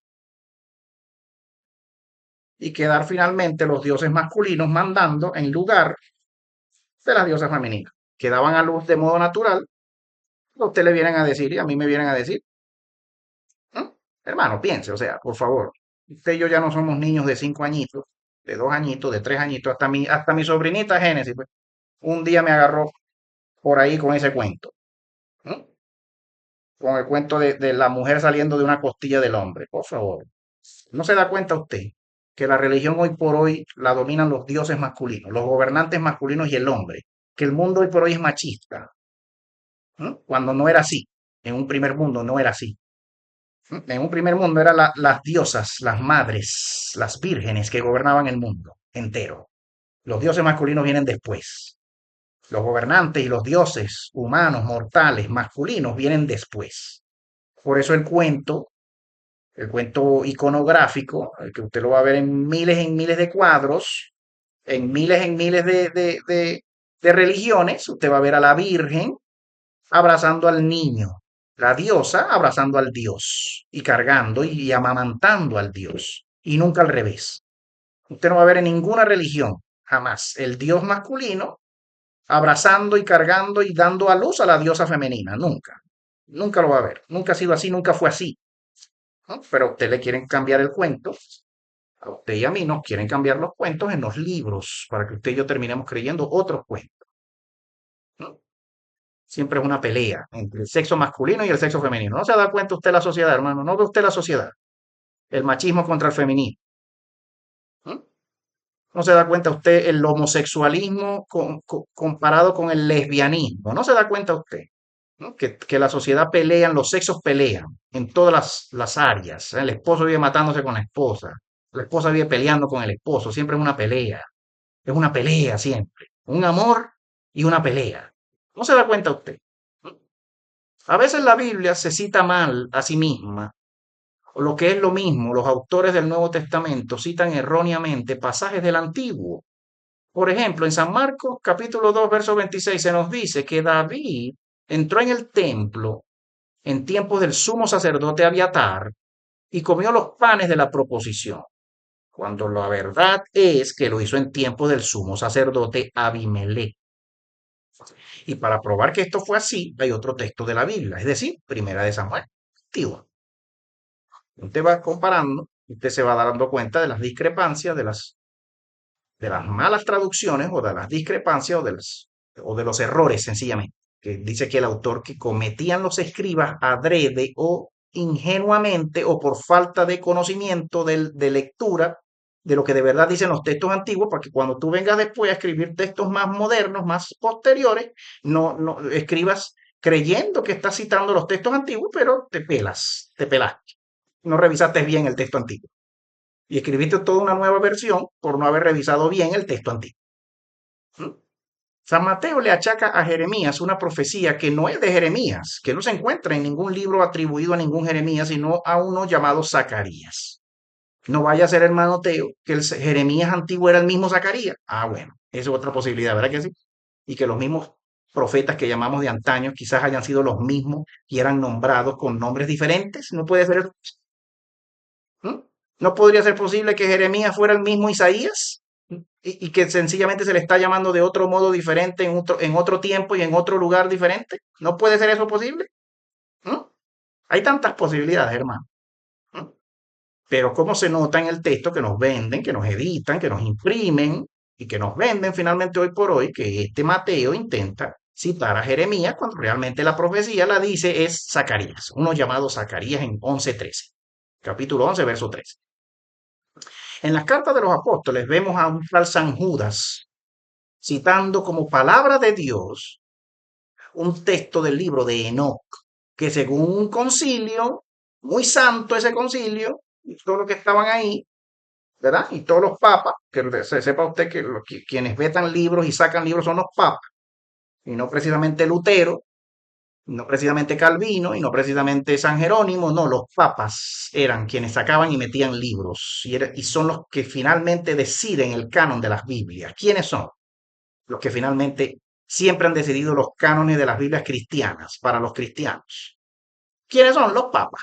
y quedar finalmente los dioses masculinos mandando en lugar de las diosas femeninas, que daban a luz de modo natural. A usted le vienen a decir y a mí me vienen a decir, ¿no? Hermano, piense, o sea, por favor, usted y yo ya no somos niños de 5 añitos, de 2 añitos, de 3 añitos, hasta mi sobrinita Génesis, pues, un día me agarró por ahí con ese cuento, ¿no? Con el cuento de la mujer saliendo de una costilla del hombre, por favor. ¿No se da cuenta usted que la religión hoy por hoy la dominan los dioses masculinos, los gobernantes masculinos y el hombre? Que el mundo hoy por hoy es machista, ¿no? Cuando no era así. En un primer mundo no era así. En un primer mundo eran las diosas, las madres, las vírgenes que gobernaban el mundo entero. Los dioses masculinos vienen después. Los gobernantes y los dioses humanos, mortales, masculinos, vienen después. Por eso el cuento iconográfico, que usted lo va a ver en miles de cuadros, en miles de religiones, usted va a ver a la Virgen abrazando al niño, la diosa abrazando al dios y cargando y amamantando al dios, y nunca al revés. Usted no va a ver en ninguna religión, jamás, el dios masculino abrazando y cargando y dando a luz a la diosa femenina, nunca. Nunca lo va a ver, nunca ha sido así, nunca fue así, ¿no? Pero a usted le quieren cambiar el cuento, a usted y a mí nos quieren cambiar los cuentos en los libros para que usted y yo terminemos creyendo otros cuentos, ¿no? Siempre es una pelea entre el sexo masculino y el sexo femenino. ¿No se da cuenta usted la sociedad, hermano? ¿No ve usted la sociedad? El machismo contra el feminismo. ¿No? ¿No se da cuenta usted el homosexualismo comparado con el lesbianismo? ¿No se da cuenta usted? ¿No? Que la sociedad pelean, los sexos pelean en todas las áreas. El esposo vive matándose con la esposa vive peleando con el esposo, siempre es una pelea siempre. Un amor y una pelea. ¿No se da cuenta usted? A veces la Biblia se cita mal a sí misma, o lo que es lo mismo, los autores del Nuevo Testamento citan erróneamente pasajes del Antiguo. Por ejemplo, en San Marcos capítulo 2, verso 26 se nos dice que David entró en el templo en tiempos del sumo sacerdote Abiatar y comió los panes de la proposición, cuando la verdad es que lo hizo en tiempos del sumo sacerdote Abimelech. Y para probar que esto fue así, hay otro texto de la Biblia, es decir, Primera de Samuel. Antiguo. Usted va comparando, usted se va dando cuenta de las discrepancias, de las malas traducciones o de las discrepancias o de los errores sencillamente, que dice que el autor que cometían los escribas adrede o ingenuamente o por falta de conocimiento de lectura de lo que de verdad dicen los textos antiguos, para que cuando tú vengas después a escribir textos más modernos, más posteriores, no escribas creyendo que estás citando los textos antiguos, pero te pelas, no revisaste bien el texto antiguo y escribiste toda una nueva versión por no haber revisado bien el texto antiguo. ¿Mm? San Mateo le achaca a Jeremías una profecía que no es de Jeremías, que no se encuentra en ningún libro atribuido a ningún Jeremías, sino a uno llamado Zacarías. No vaya a ser, hermano Teo, que el Jeremías antiguo era el mismo Zacarías. Ah, bueno, esa es otra posibilidad, ¿verdad que sí? Y que los mismos profetas que llamamos de antaño quizás hayan sido los mismos y eran nombrados con nombres diferentes. No puede ser. ¿Mm? ¿No podría ser posible que Jeremías fuera el mismo Isaías? Y que sencillamente se le está llamando de otro modo diferente en otro tiempo y en otro lugar diferente. ¿No puede ser eso posible? ¿Mm? Hay tantas posibilidades, hermano. ¿Mm? Pero ¿cómo se nota en el texto que nos venden, que nos editan, que nos imprimen y que nos venden finalmente hoy por hoy, que este Mateo intenta citar a Jeremías cuando realmente la profecía la dice es Zacarías, uno llamado Zacarías en 11:13, capítulo 11, verso 13. En las cartas de los apóstoles vemos a un tal San Judas citando como palabra de Dios un texto del libro de Enoc, que según un concilio, muy santo ese concilio, y todos los que estaban ahí, ¿verdad? Y todos los papas, que sepa usted que, quienes vetan libros y sacan libros son los papas, y no precisamente Lutero, no precisamente Calvino y no precisamente San Jerónimo, no, los papas eran quienes sacaban y metían libros y son los que finalmente deciden el canon de las Biblias. ¿Quiénes son? Los que finalmente siempre han decidido los cánones de las Biblias cristianas para los cristianos. ¿Quiénes son? Los papas.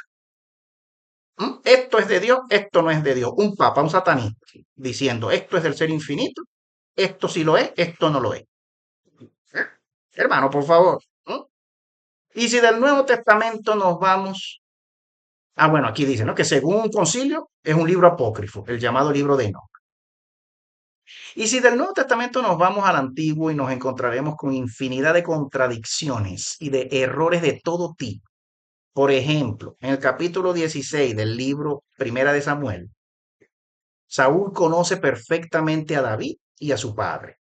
Esto es de Dios, esto no es de Dios. Un papa, un satanista, diciendo esto es del ser infinito, esto sí lo es, esto no lo es. ¿Eh? Hermano, por favor. Y si del Nuevo Testamento nos vamos. Ah, bueno, aquí dice, ¿no? Que según un concilio es un libro apócrifo, el llamado libro de Enoch. Y si del Nuevo Testamento nos vamos al Antiguo y nos encontraremos con infinidad de contradicciones y de errores de todo tipo. Por ejemplo, en el capítulo 16 del libro Primera de Samuel, Saúl conoce perfectamente a David y a su padre,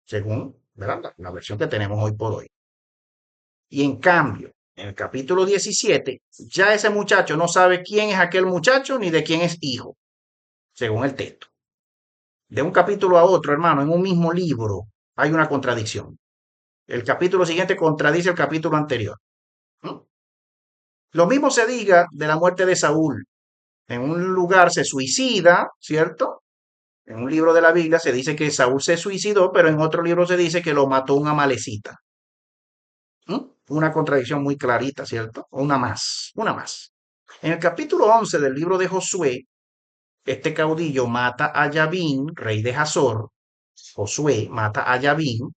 según, ¿verdad?, la versión que tenemos hoy por hoy. Y en cambio, en el capítulo 17, ya ese muchacho no sabe quién es aquel muchacho ni de quién es hijo, según el texto. De un capítulo a otro, hermano, en un mismo libro hay una contradicción. El capítulo siguiente contradice el capítulo anterior. ¿Mm? Lo mismo se diga de la muerte de Saúl. En un lugar se suicida, ¿cierto? En un libro de la Biblia se dice que Saúl se suicidó, pero en otro libro se dice que lo mató un amalecita. Una contradicción muy clarita, ¿cierto? Una más, una más. En el capítulo 11 del libro de Josué, este caudillo mata a Yabín, rey de Hazor. Josué mata a Yabín.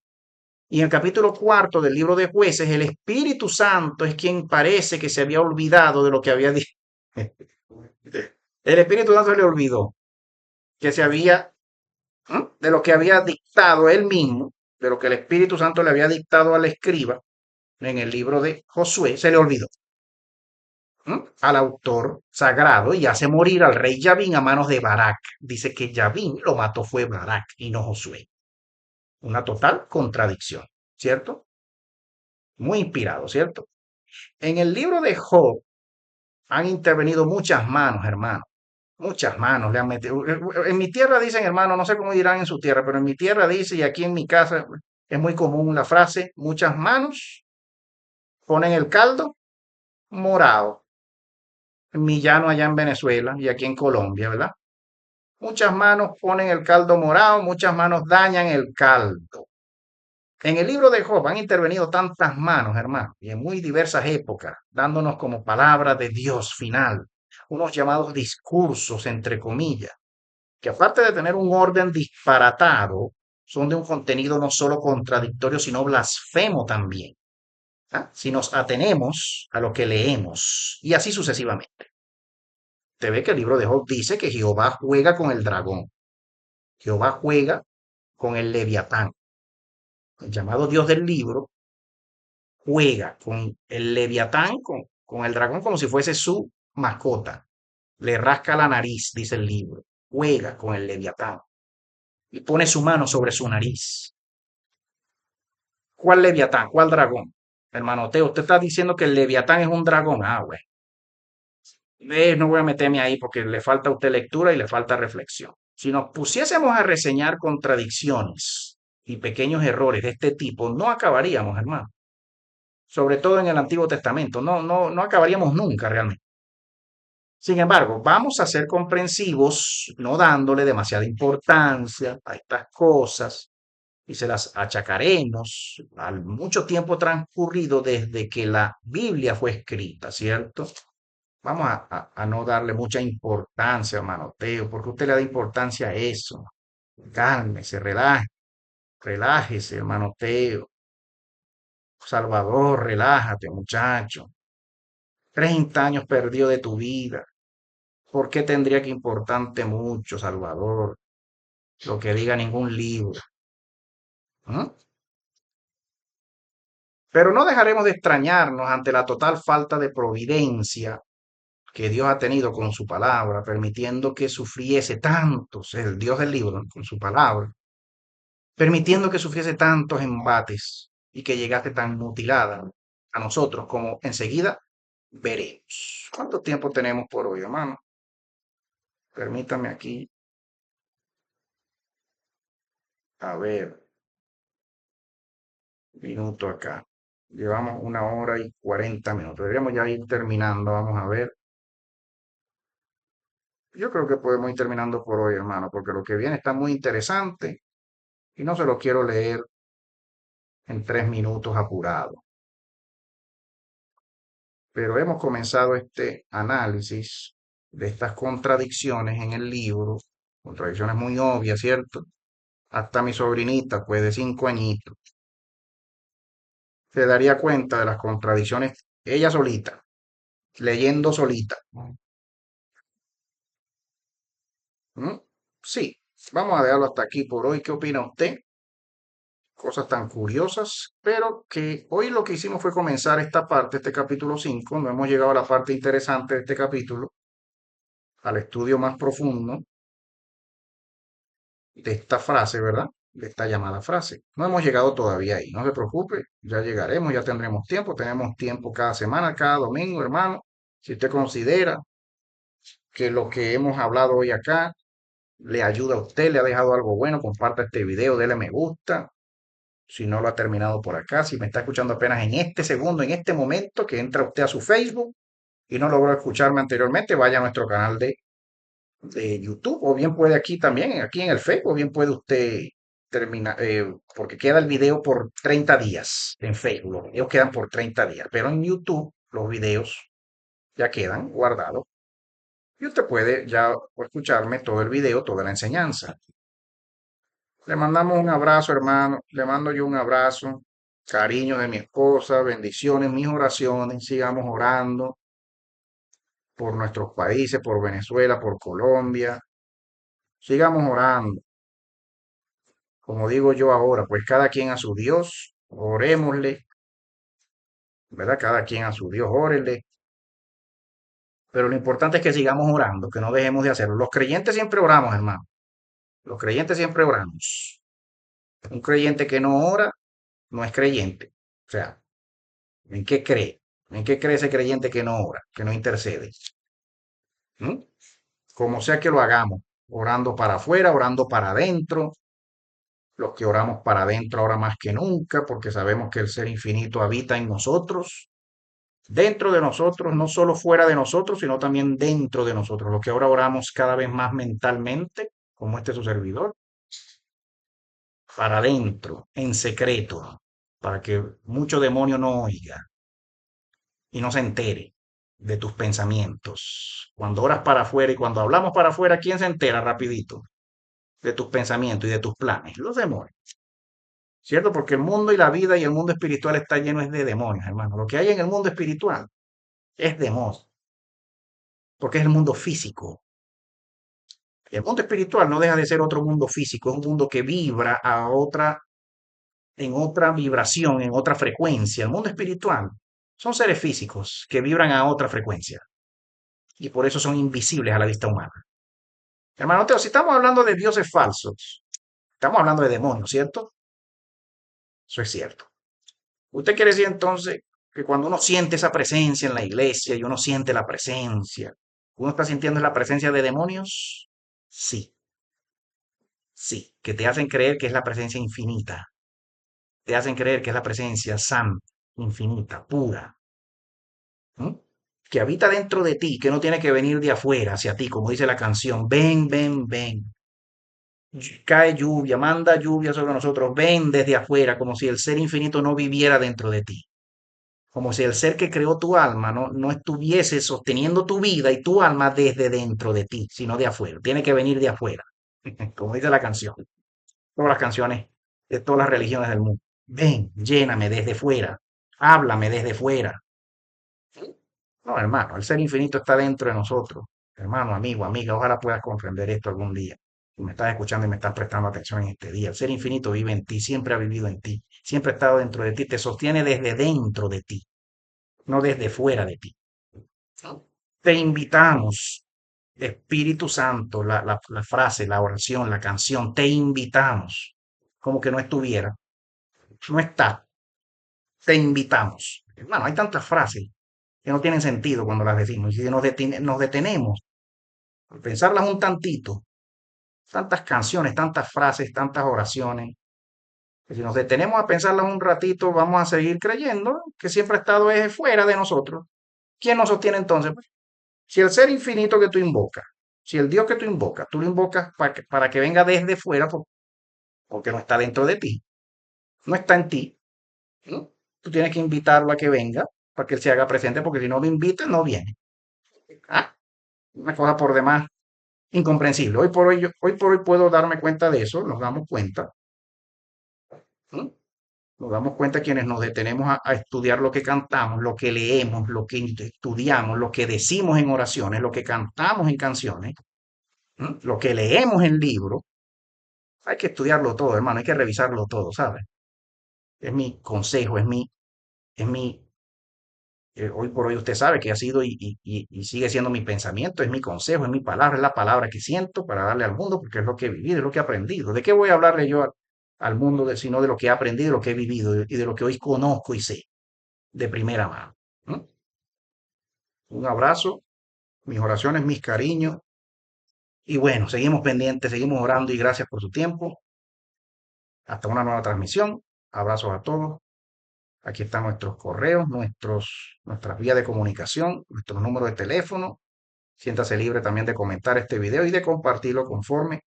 Y en el capítulo 4 del libro de Jueces, el Espíritu Santo es quien parece que se había olvidado de lo que había dicho. El Espíritu Santo se le olvidó que se había, de lo que había dictado él mismo, de lo que el Espíritu Santo le había dictado al escriba en el libro de Josué, se le olvidó al autor sagrado y hace morir al rey Yabín a manos de Barak. Dice que Yabín lo mató fue Barak y no Josué. Una total contradicción, ¿cierto? Muy inspirado, ¿cierto? En el libro de Job han intervenido muchas manos, hermano. Muchas manos le han metido. En mi tierra dicen, hermano, no sé cómo dirán en su tierra, pero en mi tierra dice y aquí en mi casa, Es muy común la frase, muchas manos ponen el caldo morado. En Millano allá en Venezuela y aquí en Colombia, ¿verdad? Muchas manos ponen el caldo morado, muchas manos dañan el caldo. En el libro de Job han intervenido tantas manos, hermano, y en muy diversas épocas, dándonos como palabra de Dios final, unos llamados discursos, entre comillas, que aparte de tener un orden disparatado, son de un contenido no solo contradictorio, sino blasfemo también. ¿Ah? Si nos atenemos a lo que leemos, y así sucesivamente. Te ve que el libro de Job dice que Jehová juega con el dragón, Jehová juega con el leviatán. El llamado Dios del libro juega con el leviatán, con el dragón como si fuese su mascota. Le rasca la nariz, dice el libro. Juega con el leviatán y pone su mano sobre su nariz. ¿Cuál leviatán? ¿Cuál dragón? Hermano Teo, usted está diciendo que el leviatán es un dragón. Ah, bueno. No voy a meterme ahí porque le falta a usted lectura y le falta reflexión. Si nos pusiésemos a reseñar contradicciones y pequeños errores de este tipo, no acabaríamos, hermano. Sobre todo en el Antiguo Testamento, no acabaríamos nunca realmente. Sin embargo, vamos a ser comprensivos, no dándole demasiada importancia a estas cosas y se las achacaremos al mucho tiempo transcurrido desde que la Biblia fue escrita, ¿cierto? Vamos a no darle mucha importancia, hermano Teo, porque usted le da importancia a eso. Cálmese, relájese, hermano Teo. Salvador, relájate, muchacho. 30 años perdido de tu vida. ¿Por qué tendría que importarte mucho, Salvador, lo que diga ningún libro? ¿Mm? Pero no dejaremos de extrañarnos ante la total falta de providencia que Dios ha tenido con su palabra, permitiendo que sufriese tantos, el Dios del libro, con su palabra, permitiendo que sufriese tantos embates y que llegase tan mutilada a nosotros como enseguida veremos. ¿Cuánto tiempo tenemos por hoy, hermano? Permítame aquí, a ver, minuto acá. Llevamos 1 hora y 40 minutos. Deberíamos ya ir terminando. Vamos a ver. Yo creo que podemos ir terminando por hoy, hermano, porque lo que viene está muy interesante y no se lo quiero leer en 3 minutos apurado. Pero hemos comenzado este análisis de estas contradicciones en el libro, contradicciones muy obvias, ¿cierto? Hasta mi sobrinita, pues de 5 añitos, se daría cuenta de las contradicciones ella solita, leyendo solita. ¿Mm? Sí, vamos a dejarlo hasta aquí por hoy. ¿Qué opina usted? Cosas tan curiosas, pero que hoy lo que hicimos fue comenzar esta parte, este capítulo 5. No hemos llegado a la parte interesante de este capítulo, al estudio más profundo de esta frase, ¿verdad? De esta llamada frase. No hemos llegado todavía ahí, no se preocupe, ya llegaremos, ya tenemos tiempo cada semana, cada domingo, hermano. Si usted considera que lo que hemos hablado hoy acá le ayuda a usted, le ha dejado algo bueno, comparta este video, déle me gusta. Si no lo ha terminado por acá, si me está escuchando apenas en este segundo, en este momento, que entra usted a su Facebook y no logró escucharme anteriormente, vaya a nuestro canal de YouTube, o bien puede aquí también, aquí en el Facebook, o bien puede usted terminar, porque queda el video por 30 días en Facebook, los videos quedan por 30 días, pero en YouTube los videos ya quedan guardados y usted puede ya escucharme todo el video, toda la enseñanza. Le mandamos un abrazo, hermano, le mando yo un abrazo, cariño de mi esposa, bendiciones, mis oraciones, sigamos orando por nuestros países, por Venezuela, por Colombia, sigamos orando. Como digo yo ahora, pues cada quien a su Dios, orémosle, ¿verdad? Cada quien a su Dios, órele. Pero lo importante es que sigamos orando, que no dejemos de hacerlo. Los creyentes siempre oramos, hermano. Los creyentes siempre oramos. Un creyente que no ora no es creyente. O sea, ¿en qué cree? ¿En qué cree ese creyente que no ora, que no intercede? ¿Mm? Como sea que lo hagamos, orando para afuera, orando para adentro, los que oramos para adentro ahora más que nunca, porque sabemos que el ser infinito habita en nosotros, dentro de nosotros, no solo fuera de nosotros, sino también dentro de nosotros, los que ahora oramos cada vez más mentalmente, como este su servidor, para adentro, en secreto, para que mucho demonio no oiga y no se entere de tus pensamientos. Cuando oras para afuera y cuando hablamos para afuera, ¿quién se entera rapidito de tus pensamientos y de tus planes? Los demonios, ¿cierto? Porque el mundo y la vida y el mundo espiritual está lleno es de demonios, hermano. Lo que hay en el mundo espiritual es demonios, porque es el mundo físico. El mundo espiritual no deja de ser otro mundo físico, es un mundo que vibra en otra vibración, en otra frecuencia. El mundo espiritual son seres físicos que vibran a otra frecuencia y por eso son invisibles a la vista humana. Hermano Teo, si estamos hablando de dioses falsos, estamos hablando de demonios, ¿cierto? Eso es cierto. ¿Usted quiere decir entonces que cuando uno siente esa presencia en la iglesia y uno siente la presencia, uno está sintiendo la presencia de demonios? Sí, sí, que te hacen creer que es la presencia infinita, te hacen creer que es la presencia santa, infinita, pura, ¿m? Que habita dentro de ti, que no tiene que venir de afuera hacia ti, como dice la canción, ven, ven, ven. Cae lluvia, manda lluvia sobre nosotros, ven desde afuera, como si el ser infinito no viviera dentro de ti, como si el ser que creó tu alma no estuviese sosteniendo tu vida y tu alma desde dentro de ti, sino de afuera. Tiene que venir de afuera, como dice la canción, todas las canciones de todas las religiones del mundo. Ven, lléname desde fuera, háblame desde fuera. No, hermano, el ser infinito está dentro de nosotros. Hermano, amigo, amiga, ojalá puedas comprender esto algún día. Si me estás escuchando y me estás prestando atención en este día. El ser infinito vive en ti, siempre ha vivido en ti, siempre ha estado dentro de ti, te sostiene desde dentro de ti, no desde fuera de ti. Te invitamos, Espíritu Santo, la frase, la oración, la canción, te invitamos, como que no estuviera, no está, te invitamos. Hermano, hay tantas frases que no tienen sentido cuando las decimos y si nos detenemos a pensarlas un tantito, tantas canciones, tantas frases, tantas oraciones, que si nos detenemos a pensarlas un ratito, vamos a seguir creyendo que siempre ha estado fuera de nosotros. ¿Quién nos sostiene entonces? Pues, si el ser infinito que tú invocas, si el Dios que tú invocas, tú lo invocas para que venga desde fuera, porque no está dentro de ti, no está en ti, ¿no? Tú tienes que invitarlo a que venga para que él se haga presente, porque si no lo invitas, no viene. Ah, una cosa por demás incomprensible. Hoy por hoy puedo darme cuenta de eso, nos damos cuenta, ¿no? Nos damos cuenta quienes nos detenemos a estudiar lo que cantamos, lo que leemos, lo que estudiamos, lo que decimos en oraciones, lo que cantamos en canciones, ¿no? Lo que leemos en libros. Hay que estudiarlo todo, hermano, hay que revisarlo todo, ¿sabes? Es mi consejo, hoy por hoy usted sabe que ha sido y sigue siendo mi pensamiento, es mi consejo, es mi palabra, es la palabra que siento para darle al mundo, porque es lo que he vivido, es lo que he aprendido. ¿De qué voy a hablarle yo al mundo sino de lo que he aprendido, de lo que he vivido y de lo que hoy conozco y sé de primera mano? ¿No? Un abrazo, mis oraciones, mis cariños. Y bueno, seguimos pendientes, seguimos orando y gracias por su tiempo. Hasta una nueva transmisión. Abrazos a todos. Aquí están nuestros correos, nuestras vías de comunicación, nuestros números de teléfono. Siéntase libre también de comentar este video y de compartirlo conforme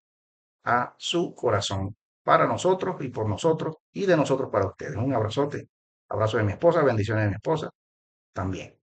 a su corazón. Para nosotros y por nosotros y de nosotros para ustedes. Un abrazote. Abrazo de mi esposa, bendiciones de mi esposa también.